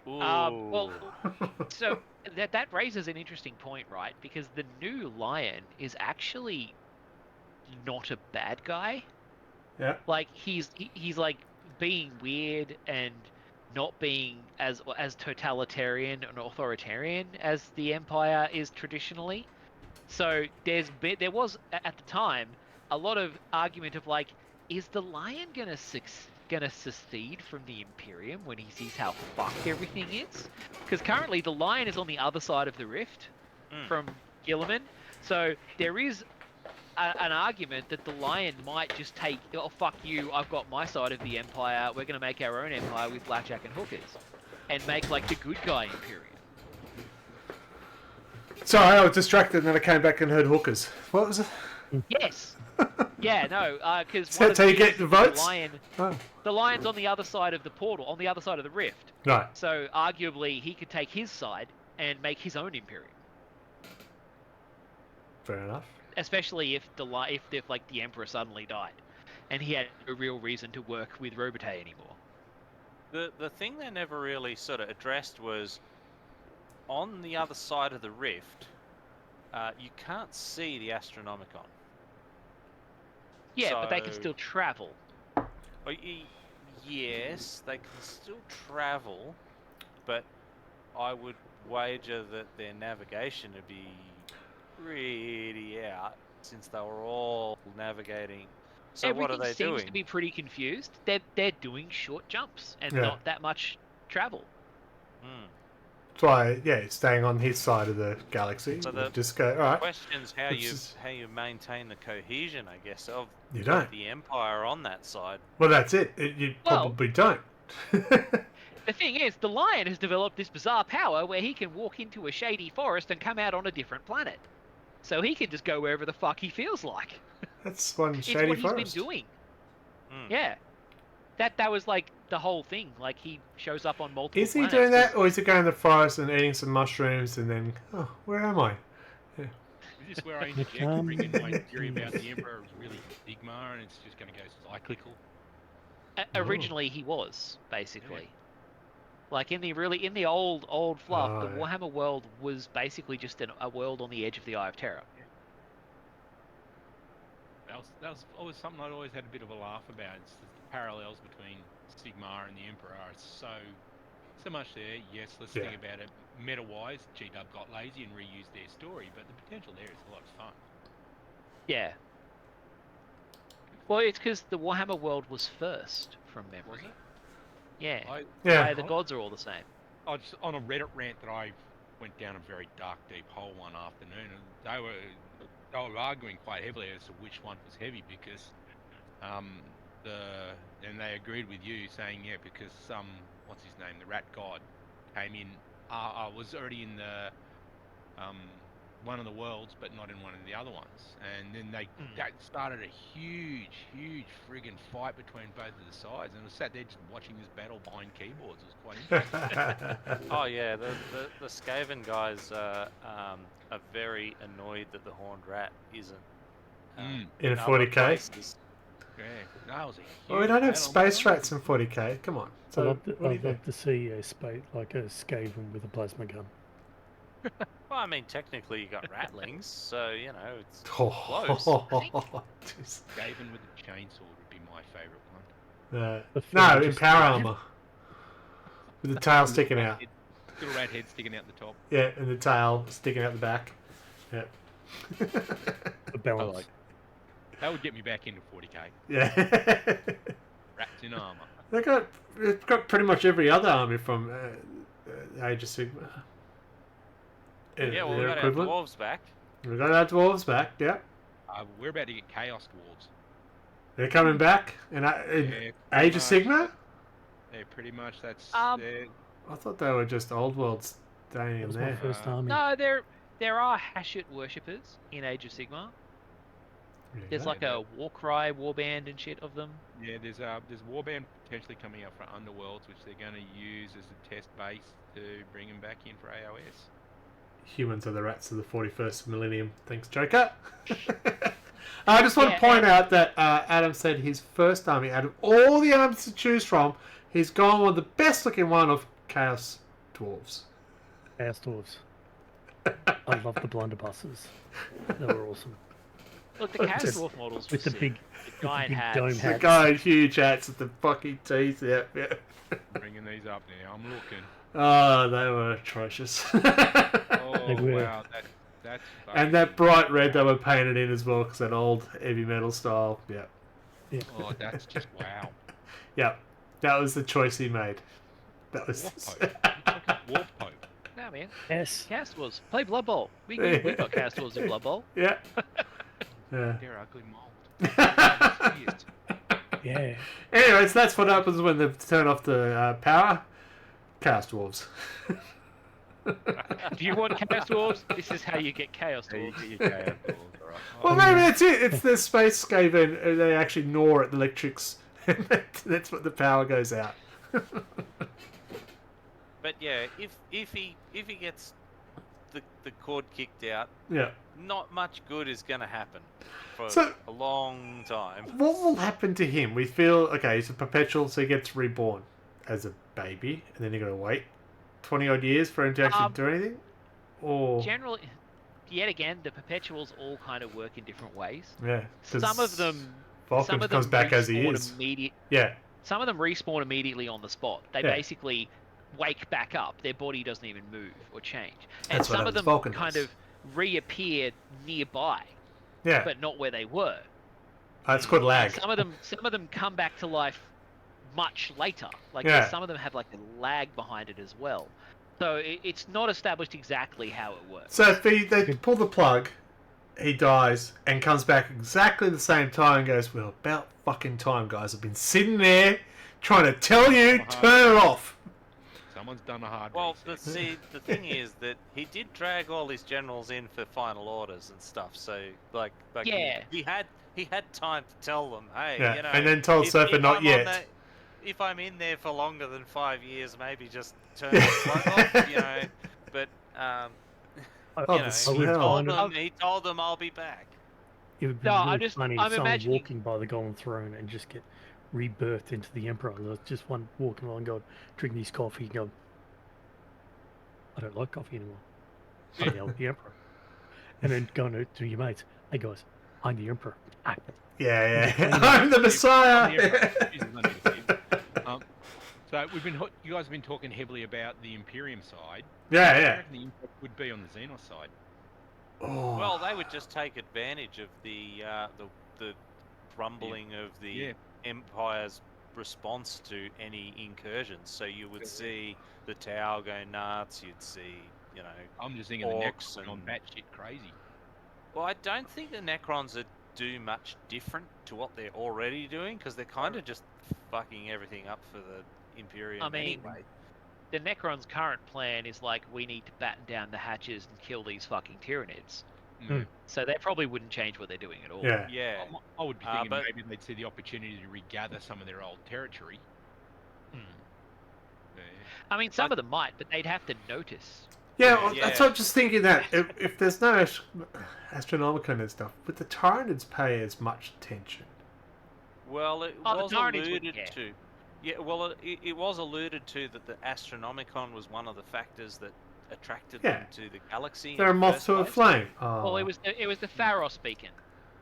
B: well, so that raises an interesting point, right? Because the new Lion is actually not a bad guy.
C: Yeah.
B: Like he's like being weird and not being as totalitarian and authoritarian as the Empire is traditionally. So there was at the time a lot of argument of like, is the Lion gonna secede from the Imperium when he sees how fucked everything is? Because currently the Lion is on the other side of the rift from Gilliman. So there is an argument that the Lion might just take, oh fuck you, I've got my side of the Empire, we're going to make our own Empire with blackjack and hookers. And make like the good guy Imperium.
C: Sorry, I was distracted and then I came back and heard hookers. What was it?
B: Yes! Yeah, no, because
C: So that's how you get the votes?
B: The Lion's on the other side of the portal, on the other side of the rift.
C: Right.
B: So arguably he could take his side and make his own Imperium.
C: Fair enough.
B: Especially if like the Emperor suddenly died, and he had no real reason to work with Robitaille anymore.
D: The thing they never really sort of addressed was on the other side of the rift, you can't see the Astronomicon.
B: Yeah, but they can
D: So-
B: still travel.
D: Yes, they can still travel, but I would wager that their navigation would be pretty out since they were all navigating. So
B: Everything
D: what are they
B: seems
D: doing?
B: to be pretty confused. They're doing short jumps and
C: Yeah.
B: not that much travel.
C: That's why, yeah, he's staying on his side of the galaxy.
D: So
C: We'll
D: the
C: just go, all right.
D: question's how
C: let's
D: you
C: just-
D: how you maintain the cohesion, I guess, of
C: You don't.
D: the Empire on that side.
C: Well, that's it. You
B: Well-
C: probably don't.
B: The thing is, the lion has developed this bizarre power where he can walk into a shady forest and come out on a different planet. So he can just go wherever the fuck he feels like.
C: That's one
B: It's
C: shady
B: what
C: forest.
B: he's been doing.
D: Mm.
B: Yeah. That was like the whole thing. Like he shows up on multiple
C: Is he
B: planets
C: doing
B: 'cause-
C: that, or is he going to the forest and eating some mushrooms and then, oh, where am I?
E: Is this where I interject and bring in my theory about the Emperor is really Sigma and it's just going to go cyclical?
B: Originally he was, basically. Like in the old fluff,
C: Oh,
B: the
C: yeah.
B: Warhammer world was basically just a world on the edge of the Eye of Terror.
E: That was always something I'd always had a bit of a laugh about. It's the parallels between Sigma and the Emperor are so much there. Yes, let's
C: Yeah.
E: think about it meta-wise. G-Dub got lazy and reused their story, but the potential there is a lot of fun.
B: Yeah. Well, it's because the Warhammer world was first from
E: Was
B: memory.
E: it?
B: Yeah.
C: Yeah.
B: The gods are all the same.
E: I just on a Reddit rant that I went down a very dark, deep hole one afternoon, and they were arguing quite heavily as to which one was heavy because and they agreed with you saying because what's his name, the rat god came in was already in the one of the worlds but not in one of the other ones, and then that started a huge friggin' fight between both of the sides, and I sat there just watching this battle behind keyboards. It was quite interesting.
D: Oh yeah, the Skaven guys are very annoyed that the Horned Rat isn't
C: In a
D: other
C: 40K?
D: places.
E: Yeah, that was a huge
C: Well, we don't have
E: battle.
C: space rats in 40K. Come on.
A: I'd
C: So,
A: love
C: what do you do?
A: to see a Skaven with a plasma gun.
D: Well, I mean, technically you got ratlings, so you know it's
C: Oh,
D: close.
E: Skaven with a chainsaw would be my favourite one.
A: The
C: no,
A: film
C: in
A: just-
C: power armor. With the tail sticking out.
E: Little rat head sticking out the top.
C: Yeah, and the tail sticking out the back. Yeah.
A: The balance.
E: That would get me back into 40k.
C: Yeah.
E: Rats in armour.
C: It's got pretty much every other army from Age of Sigma.
D: Yeah, well, we
C: Their
D: got our
C: equivalent.
D: dwarves back.
C: We got our dwarves back, yeah.
E: We're about to get Chaos Dwarves.
C: They're coming back in
E: Yeah,
C: Age
E: pretty
C: of
E: much.
C: Sigma?
E: Yeah, pretty much that's...
B: Um,
C: I thought they were just old world staying
A: That
C: in
A: was my
C: there.
A: first army.
B: No, there are Hashut worshippers in Age of Sigmar. There's
C: Yeah.
B: like a Warcry warband and shit of them.
E: yeah, there's Warband potentially coming up for Underworlds, which they're going to use as a test base to bring them back in for AOS.
C: Humans are the rats of the 41st millennium. Thanks, Joker. I just want to
B: Yeah,
C: point out that Adam said his first army, out of all the armies to choose from, he's gone with the best looking one of Chaos Dwarves.
A: Chaos Dwarves. I love the blunderbusses. They were awesome.
B: Look, the Chaos
C: Just
B: Dwarf models
A: with
B: were
C: uh,
A: the
B: sick.
A: big-
B: The giant
A: big
B: hats.
A: dome
C: The
A: hats.
C: guy in huge hats with the fucking teeth. Yeah, yeah.
E: Bringing these up now, I'm looking.
C: Oh, they were atrocious.
E: Oh,
A: They were.
E: wow, that's...
C: And that bright red they were painted in as well, because that old heavy metal style. Yeah.
A: Yeah.
E: Oh, that's just wow.
C: Yeah. That was the choice he made. That was.
E: Warp Pope. Warp Pope.
B: No, man.
A: Yes.
B: Chaos Dwarves. Play Blood Bowl. We got Chaos Dwarves in Blood Bowl.
C: Yeah. Yeah.
E: They're ugly mold.
A: Yeah.
C: Anyways, that's what happens when they turn off the power. Chaos Dwarves.
B: Do you want Chaos Dwarves? This is how you get Chaos
E: There you
B: Dwarves.
E: get your Chaos Dwarves, alright.
C: Well, maybe that's it. It's the space Skaven. They actually gnaw at the electrics. That's what the power goes out.
D: But yeah, if he gets the cord kicked out,
C: Yeah.
D: not much good is going to happen for
C: So-
D: a long time.
C: What will happen to him? We feel, okay, he's a perpetual, so he gets reborn as a baby, and then you got to wait 20 odd years for him to actually do anything? Or,
B: Generally, yet again, the Perpetuals all kind of work in different ways.
C: yeah. 'cause
B: Some of them,
C: Vulcan
B: some of them
C: comes back as he
B: respawn
C: is. Yeah.
B: Some of them respawn immediately on the spot. They
C: Yeah.
B: basically wake back up. Their body doesn't even move or change. And
C: That's what
B: some of
C: happens.
B: them
C: Vulcan
B: kind
C: does.
B: of reappear nearby,
C: Yeah.
B: but not where they were.
C: It's called lag.
B: Some of them come back to life much later. Like
C: Yeah.
B: some of them have like a lag behind it as well. So it's not established exactly how it works.
C: So if they pull the plug, he dies and comes back exactly the same time and goes, well, about fucking time, guys. I've been sitting there trying to tell you, turn it off.
E: Someone's done a hard
D: Well,
E: reset.
D: the thing is that he did drag all his generals in for final orders and stuff. So like
B: Yeah.
D: he had time to tell them, hey,
C: Yeah,
D: you know,
C: and then told Surfer not yet.
D: If I'm in there for longer than 5 years, maybe just turn the plug off, you know. But he told them I'll be back.
A: It would be really funny if someone walking by the Golden Throne and just get rebirthed into the Emperor. There's just one walking along, going, drinking his coffee, and go, I don't like coffee anymore. I'm now the Emperor. And then going to your mates, hey guys, I'm the Emperor.
C: Yeah. I'm the Messiah.
E: So you guys have been talking heavily about the Imperium side.
C: Yeah.
E: The impact would be on the Xenos side.
C: Oh.
D: Well, they would just take advantage of the crumbling of the Empire's response to any incursions. So you would see the Tau go nuts. You'd see, you know,
E: I'm just thinking the Necrons on batshit crazy.
D: Well, I don't think the Necrons do much different to what they're already doing, because they're kind of just fucking everything up for the Imperium anyway.
B: The Necrons' current plan is like, we need to batten down the hatches and kill these fucking Tyranids. So they probably wouldn't change what they're doing at all.
C: Yeah.
E: I would be thinking maybe they'd see the opportunity to regather some of their old territory.
B: I mean, some of them might, but they'd have to notice.
C: Yeah, that's what I'm just thinking, that if there's no Astronomican and stuff, would the Tyranids pay as much attention?
D: Well, it was alluded to. Yeah, well, it was alluded to that the Astronomicon was one of the factors that attracted them to the galaxy.
C: They're a moth to a flame. Oh.
B: Well, it was the Pharos beacon.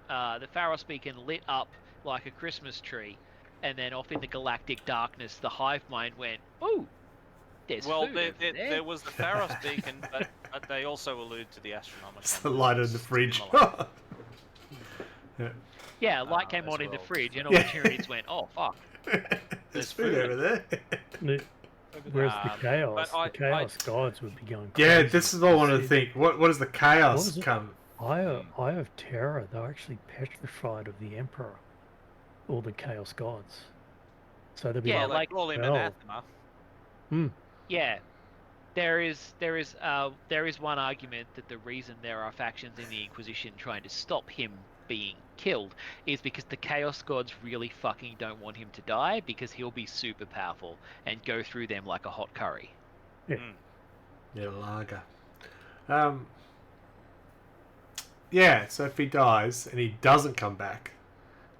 B: The Pharos beacon lit up like a Christmas tree, and then off in the galactic darkness, the hive mind went, "Ooh, there's food
D: there was the Pharos beacon, but they also allude to the Astronomicon.
C: It's the light in the fridge.
B: Yeah, light came on in the fridge, and all the Tyranids went, "Oh fuck,
C: there's food over there."
A: Whereas the chaos gods would be going crazy.
C: Yeah, this is what I wanted to think. What does the chaos come?
A: Eye of Terror, they're actually petrified of the Emperor, or the chaos gods. So they'll be
D: like call him anathema.
B: Yeah, there is one argument that the reason there are factions in the Inquisition trying to stop him being killed is because the Chaos Gods really fucking don't want him to die, because he'll be super powerful and go through them like a hot curry.
C: Yeah, lager. Yeah, so if he dies and he doesn't come back,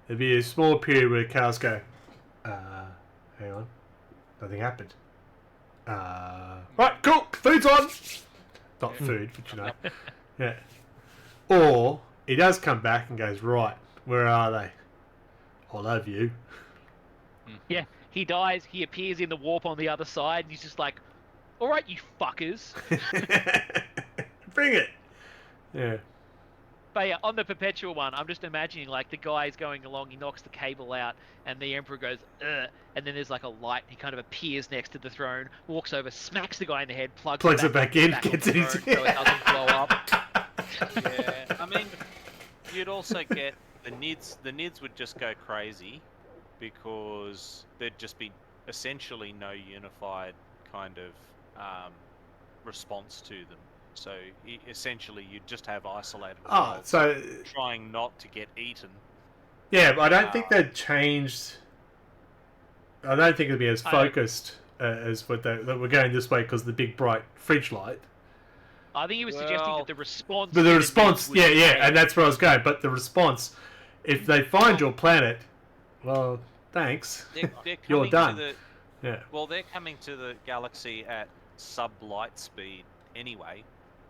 C: there'd be a small period where Chaos go, hang on, nothing happened. Right, cool, food's on! Not food, but you know. Yeah. Or he does come back and goes, right, where are they? I love you.
B: Yeah, he dies, he appears in the warp on the other side, and he's just like, alright, you fuckers.
C: Bring it. Yeah.
B: But yeah, on the Perpetual one, I'm just imagining like the guy's going along, he knocks the cable out, and the Emperor goes, ugh, and then there's like a light, he kind of appears next to the throne, walks over, smacks the guy in the head, plugs it back in, gets it so it doesn't blow up.
D: Yeah, I mean, you'd also get the Nids would just go crazy, because there'd just be essentially no unified kind of response to them. So essentially, you'd just have isolated worlds trying not to get eaten.
C: Yeah, but I don't think they'd changed. I don't think it'd be as focused as what that we're going this way because of the big bright fridge light.
B: I think he was suggesting that the response.
C: But the response, and that's where I was going. But the response, if they find your planet, well, thanks,
D: they're
C: you're done.
D: Well, they're coming to the galaxy at sub-light speed anyway,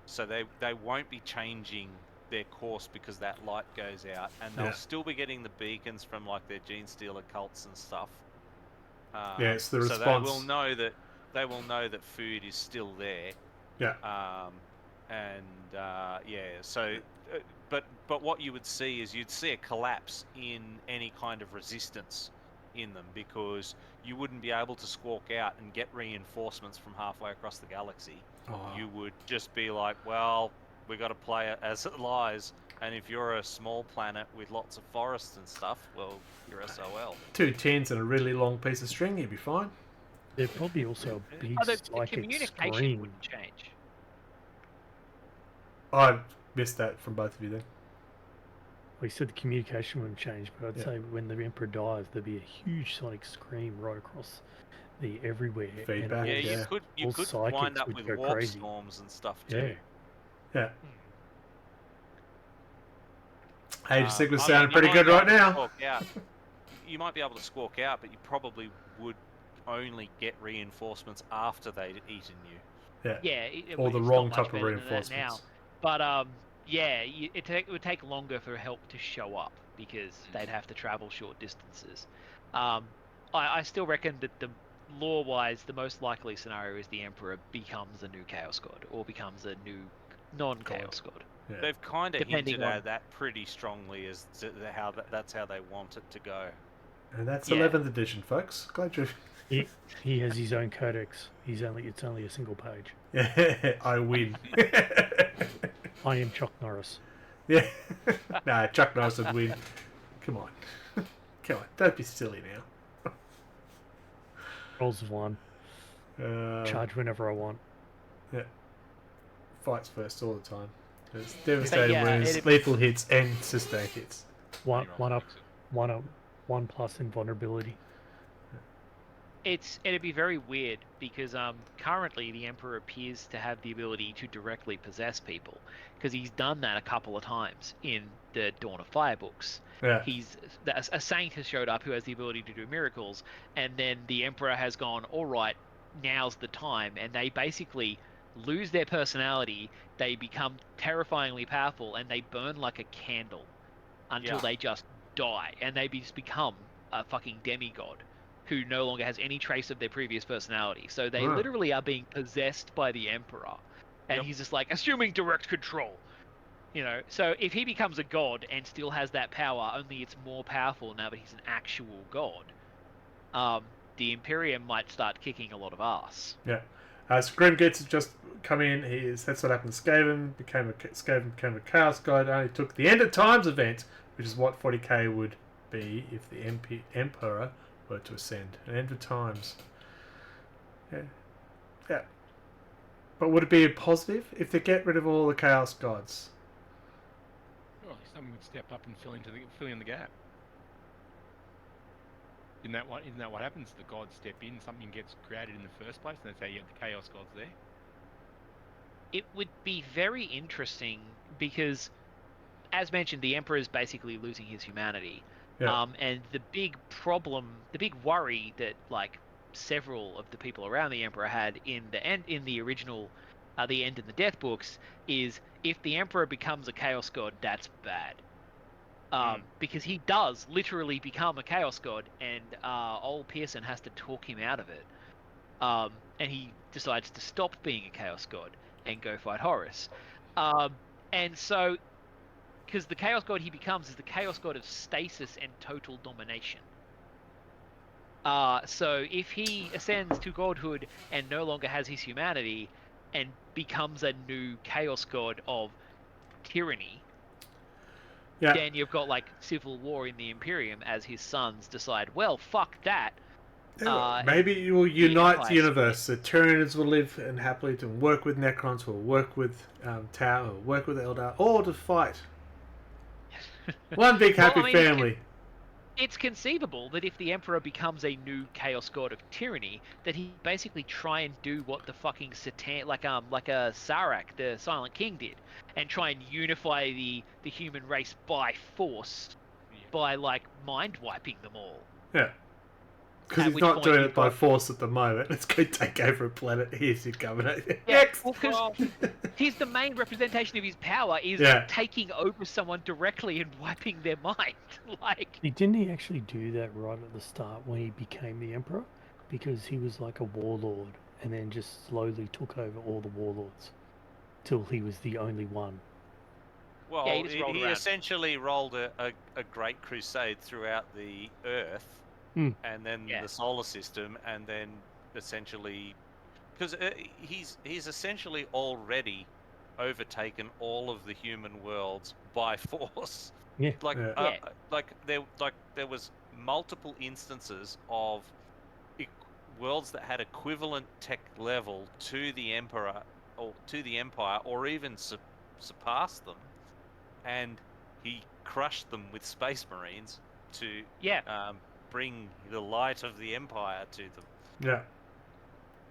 D: so they won't be changing their course because that light goes out, and they'll still be getting the beacons from like their gene stealer cults and stuff.
C: It's the response.
D: So they will know that food is still there.
C: Yeah.
D: So, but what you would see is you'd see a collapse in any kind of resistance in them, because you wouldn't be able to squawk out and get reinforcements from halfway across the galaxy. You would just be like, well, we got to play it as it lies. And if you're a small planet with lots of forests and stuff, well, you're SOL.
C: 2 tens and a really long piece of string, you'd be fine.
A: There'd probably also a big
B: The
A: psychic
B: communication
A: scream.
B: wouldn't change.
C: I missed that from both of you then.
A: Well, you said the communication wouldn't change, but I'd say when the Emperor dies, there'd be a huge sonic scream right across the everywhere.
C: Feedback.
A: And
D: Yeah,
C: Yeah.
D: you
A: all
D: could
A: psychics
D: wind up
A: would
D: with
A: go
D: warp
A: crazy.
D: storms and stuff
A: Yeah.
D: too.
C: Yeah. Age of Sigma
D: I mean,
C: sounding
D: you
C: pretty
D: might
C: good
D: be
C: right
D: able to
C: now.
D: squawk out. You might be able to squawk out, but you probably would only get reinforcements after they'd eaten you.
C: Yeah.
B: Yeah,
C: Or the
B: it's
C: wrong
B: not much
C: type of
B: better than that
C: reinforcements.
B: now. But yeah, it would take longer for help to show up because they'd have to travel short distances. I still reckon that the lore-wise, the most likely scenario is the Emperor becomes a new Chaos God or becomes a new non-Chaos God.
C: Yeah.
D: They've kind of
B: Depending
D: hinted
B: on-
D: at that pretty strongly as to how that's how they want it to go.
C: And that's
B: Yeah.
C: 11th edition, folks. Glad you.
A: He has his own codex. It's only a single page.
C: Yeah, I win.
A: I am Chuck Norris.
C: Yeah. Nah, Chuck Norris would win. Come on. Come on. Don't be silly now.
A: Rolls of one. Charge whenever I want.
C: Yeah. Fights first all the time. It's devastating
B: yeah,
C: wounds, lethal hits, and sustained hits.
A: One up, 1+ invulnerability.
B: It'd be very weird because currently the Emperor appears to have the ability to directly possess people because he's done that a couple of times in the Dawn of Fire books.
C: Yeah.
B: A saint has showed up who has the ability to do miracles, and then the Emperor has gone, all right, now's the time, and they basically lose their personality, they become terrifyingly powerful, and they burn like a candle until they just die, and they just become a fucking demigod who no longer has any trace of their previous personality. So they literally are being possessed by the Emperor, and he's just like assuming direct control. You know, so if he becomes a god and still has that power, only it's more powerful now that he's an actual god, the Imperium might start kicking a lot of ass.
C: Yeah. So Grimgates has just come in. That's what happened to Skaven. Skaven became a Chaos God. Only took the End of Times event, which is what 40k would be if the Emperor were to ascend. An End of Times. Yeah. Yeah. But would it be a positive if they get rid of all the Chaos Gods?
E: Well, someone would step up and fill in the gap. Isn't that what happens? The gods step in, something gets created in the first place, and that's how you have the Chaos Gods there.
B: It would be very interesting because, as mentioned, the Emperor is basically losing his humanity.
C: Yeah.
B: And the big problem, the big worry that like several of the people around the Emperor had in the original, the End and the Death books, is if the Emperor becomes a Chaos God, that's bad. Because he does literally become a Chaos God, and old Pearson has to talk him out of it. And he decides to stop being a Chaos God and go fight Horus. And so, because the Chaos God he becomes is the Chaos God of stasis and total domination. So if he ascends to godhood and no longer has his humanity and becomes a new Chaos God of tyranny, then you've got like civil war in the Imperium as his sons decide, well, fuck that.
C: Maybe you will unite the
B: Empire
C: universe. The Tyranids will live and happily to work with Necrons, will work with Tau, will work with Eldar, all to fight. One big happy family.
B: It's conceivable that if the Emperor becomes a new Chaos God of tyranny, that he basically try and do what the fucking like a Sarak, the Silent King, did, and try and unify the human race by force, by like mind wiping them all.
C: Yeah. Because he's not doing it by force at the moment. Let's go take over a planet. Here's your governor.
B: Yeah, well, because he's the main representation of his power is taking over someone directly and wiping their mind. Like,
A: didn't he actually do that right at the start when he became the Emperor? Because he was like a warlord and then just slowly took over all the warlords till he was the only one.
D: Well, he essentially rolled a great crusade throughout the Earth and then the solar system, and then essentially, because he's essentially already overtaken all of the human worlds by force.
A: Yeah.
D: Like
C: Yeah.
D: there was multiple instances of worlds that had equivalent tech level to the Emperor or to the Empire, or even surpassed them, and he crushed them with Space Marines to bring the light of the Empire to them.
C: Yeah.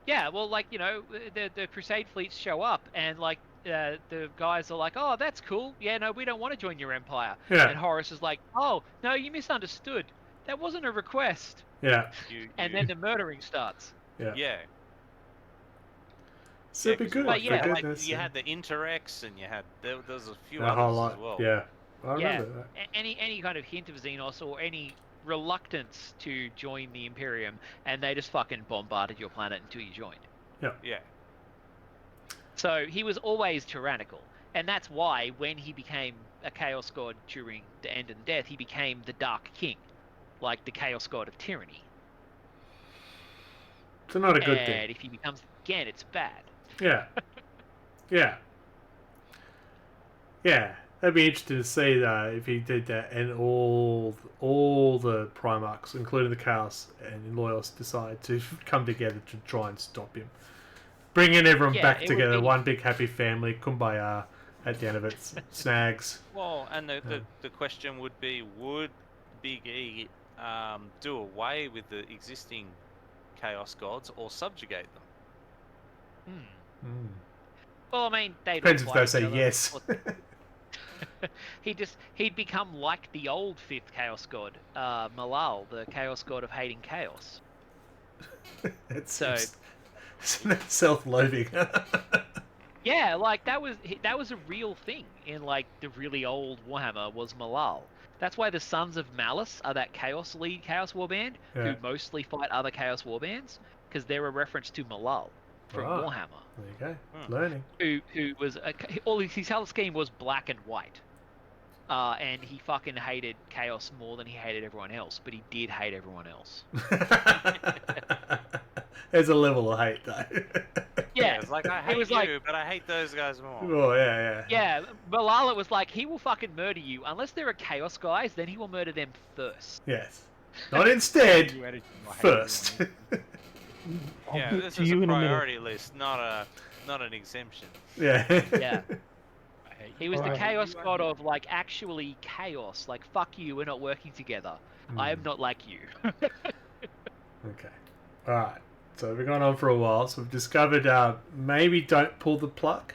B: Yeah, well, like, you know, the Crusade fleets show up, and like the guys are like, "Oh, that's cool. Yeah, no, we don't want to join your empire."
C: Yeah.
B: And Horus is like, "Oh, no, you misunderstood. That wasn't a request."
C: Yeah.
B: And then the murdering starts.
C: Yeah.
D: Yeah.
C: Super good.
B: But yeah,
C: for
B: like,
C: goodness
D: you
C: sake.
D: had the Interrex, and you had there was a few
C: A whole
D: others
C: lot.
D: as well.
C: Yeah. I remember that.
B: Any kind of hint of Xenos or any reluctance to join the Imperium, and they just fucking bombarded your planet until you joined.
D: Yeah.
B: So he was always tyrannical, and that's why when he became a Chaos God during the End and Death, he became the Dark King, like the Chaos God of tyranny.
C: It's not a good
B: And
C: thing.
B: if he becomes again, it's bad.
C: Yeah. Yeah. Yeah. That'd be interesting to see if he did that, and all the Primarchs, including the Chaos and Loyalists, decide to come together to try and stop him. Bringing everyone back together, one big happy family, kumbaya, at the end of it, snags.
D: Well, and the question would be, would Big E do away with the existing Chaos Gods or subjugate them?
B: Well, I mean, they
C: depends if they say yes.
B: He'd become like the old fifth Chaos God, Malal, the Chaos God of hating chaos.
C: It's self-loathing.
B: Yeah, like that was a real thing in like the really old Warhammer was Malal. That's why the Sons of Malice are that Chaos League Chaos Warband who mostly fight other Chaos Warbands, because they're a reference to Malal from Warhammer.
C: There you go, learning.
B: Who was all his color scheme was black and white, and he fucking hated Chaos more than he hated everyone else, but he did hate everyone else.
C: There's a level of hate, though.
D: Yeah, it's like, I hate you, but I hate those guys more.
C: Oh, yeah.
B: Yeah, Malala was like, he will fucking murder you. Unless there are Chaos guys, then he will murder them first.
C: Yes. Not instead, first.
D: Yeah, this is a priority list, not an exemption.
C: Yeah.
B: Yeah. He was the Chaos God of, like, actually chaos. Like, fuck you, we're not working together. I am not like you.
C: Okay. Alright. So we've gone on for a while, so we've discovered maybe don't pull the plug.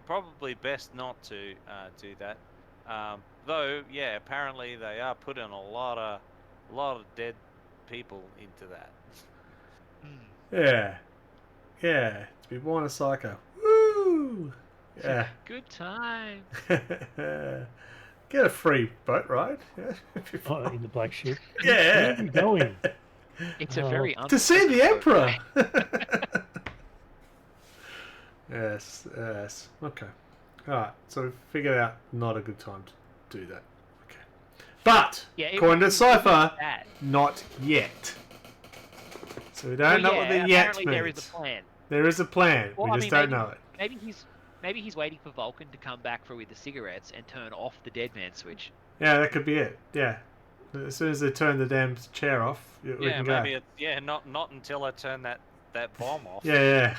D: Probably best not to do that. Though, yeah, apparently they are putting a lot of dead people into that.
C: Yeah. Yeah. To be born a psycho. Woo! Yeah.
B: Good time.
C: Get a free boat ride. Yeah.
A: In the Black Ship.
C: Yeah.
A: Where are we going?
B: It's a very
C: to see the Emperor. Yes. Okay. Alright, so we've figured out not a good time to do that. Okay. But, according to Cypher, not yet. So we don't know what the yet means.
B: There is a plan.
C: There is a plan.
B: Well,
C: we just don't know it.
B: Maybe he's waiting for Vulcan to come back with the cigarettes and turn off the dead man switch.
C: Yeah, that could be it. Yeah. As soon as they turn the damn chair off, we can go.
D: Maybe not until I turn that bomb off.
C: Yeah.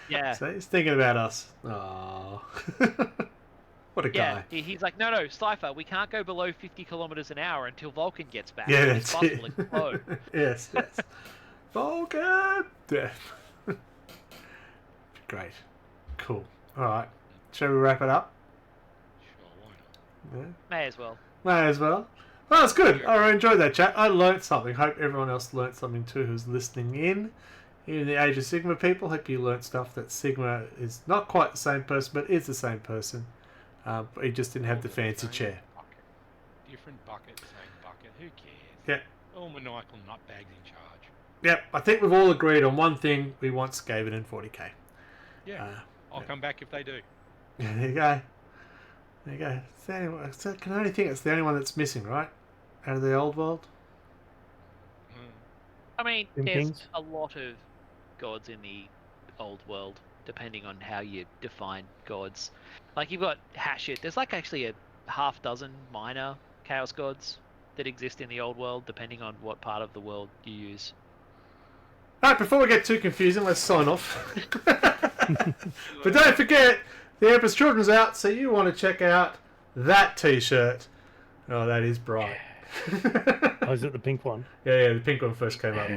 B: Yeah.
C: So he's thinking about us. Aww. What a guy.
B: Yeah, he's like, no, Cypher, we can't go below 50 kilometers an hour until Vulcan gets back.
C: Yeah,
B: that's
C: that's it.
B: explode.
C: Yes. Vulcan! Yeah. Great. Cool. Alright. Shall we wrap it up?
E: Sure, why not?
C: Yeah.
B: May as well.
C: May as well. Well, that's good. I enjoyed that chat. I learnt something. Hope everyone else learnt something too who's listening in. Even the Age of Sigma people, hope you learnt stuff that Sigma is not quite the same person, but is the same person. But he just didn't have the fancy chair.
E: Different bucket, same bucket. Who cares?
C: Yeah.
E: All maniacal nutbags in charge.
C: Yep. I think we've all agreed on one thing. We want Skaven in 40k.
E: Yeah. I'll come back if they do.
C: There you go. There you go. I can only think it's the only one that's missing, right? Out of the old world.
B: I mean,
A: Grim
B: there's
A: Kings?
B: a lot of gods in the old world, depending on how you define gods. Like you've got Hashit. There's like actually a half dozen minor chaos gods that exist in the old world, depending on what part of the world you use.
C: Alright, before we get too confusing, let's sign off. But don't forget, the Emperor's Children's out, so you want to check out that t-shirt. Oh, that is bright.
A: Oh, is it the pink one?
C: Yeah, the pink one first came up.
A: Yeah,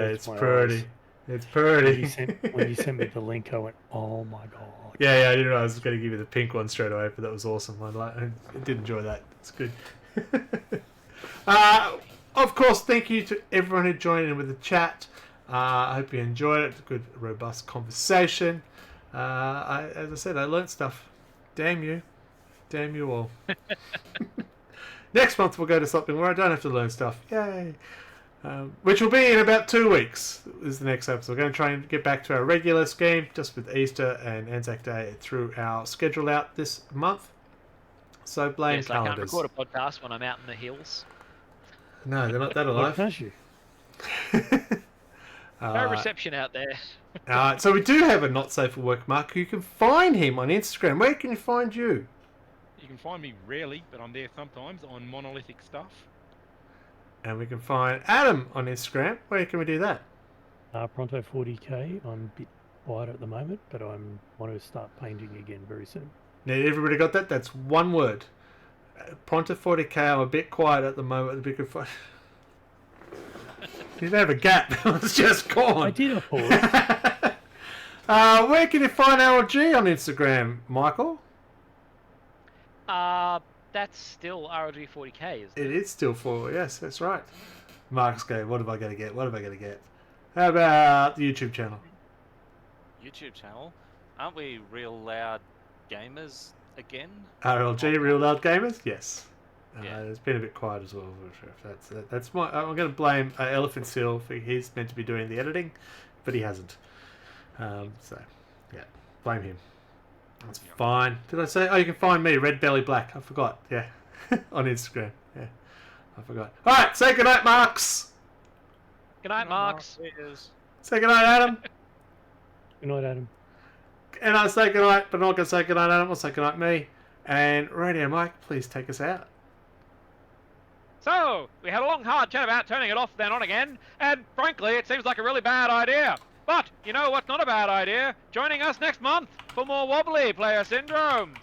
C: It's
A: my
C: pretty.
A: eyes.
C: It's
A: When
C: pretty.
A: you sent me the link, I went, "Oh my god!"
C: Yeah, I didn't know I was going to give you the pink one straight away, but that was awesome. I did enjoy that. It's good. Of course, thank you to everyone who joined in with the chat. I hope you enjoyed it. It's a good, robust conversation. As I said, I learnt stuff. Damn you. Damn you all. Next month we'll go to something where I don't have to learn stuff. Yay! Which will be in about 2 weeks is the next episode. We're going to try and get back to our regular scheme, just with Easter and Anzac Day through our schedule out this month. So blame
B: Yes, I can't
C: calendars.
B: record a podcast when I'm out in the hills.
C: No, they're not that
A: Why
C: alive.
A: can't you?
B: No reception out there.
C: So we do have a not safe for work Mark. You can find him on Instagram. Where can you find you?
E: You can find me rarely, but I'm there sometimes on monolithic stuff.
C: And we can find Adam on Instagram. Where can we do that?
A: Pronto 40k. I'm a bit quiet at the moment, but I want to start painting again very soon.
C: Now, everybody got that? That's one word. Pronto 40k. I'm a bit quiet at the moment. You didn't have a gap. It's just gone.
A: I did a pause.
C: Where can you find RLG on Instagram, Michael?
B: That's still RLG40K, isn't
C: It is still 4. Yes, that's right. Mark's going, what am I going to get? What am I going to get? How about the YouTube channel?
D: YouTube channel. Aren't we Real Loud Gamers again?
C: RLG, Real Loud Gamers? Yes.
D: Yeah.
C: It's been a bit quiet as well. That's my. I'm going to blame Elephant Seal for he's meant to be doing the editing, but he hasn't. So, yeah, blame him. That's fine. Did I say? Oh, you can find me, Red Belly Black. I forgot. Yeah, on Instagram. Yeah, I forgot. All right, say goodnight, Marks.
B: Good night, Marks.
C: Say goodnight, Adam.
A: Good night, Adam.
C: And I say goodnight, but I'm not going to say goodnight, Adam. I'll say goodnight, me. And Radio Mike, please take us out.
B: So, we had a long, hard chat about turning it off then on again, and frankly, it seems like a really bad idea. But, you know what's not a bad idea? Joining us next month for more Wobbly Player Syndrome.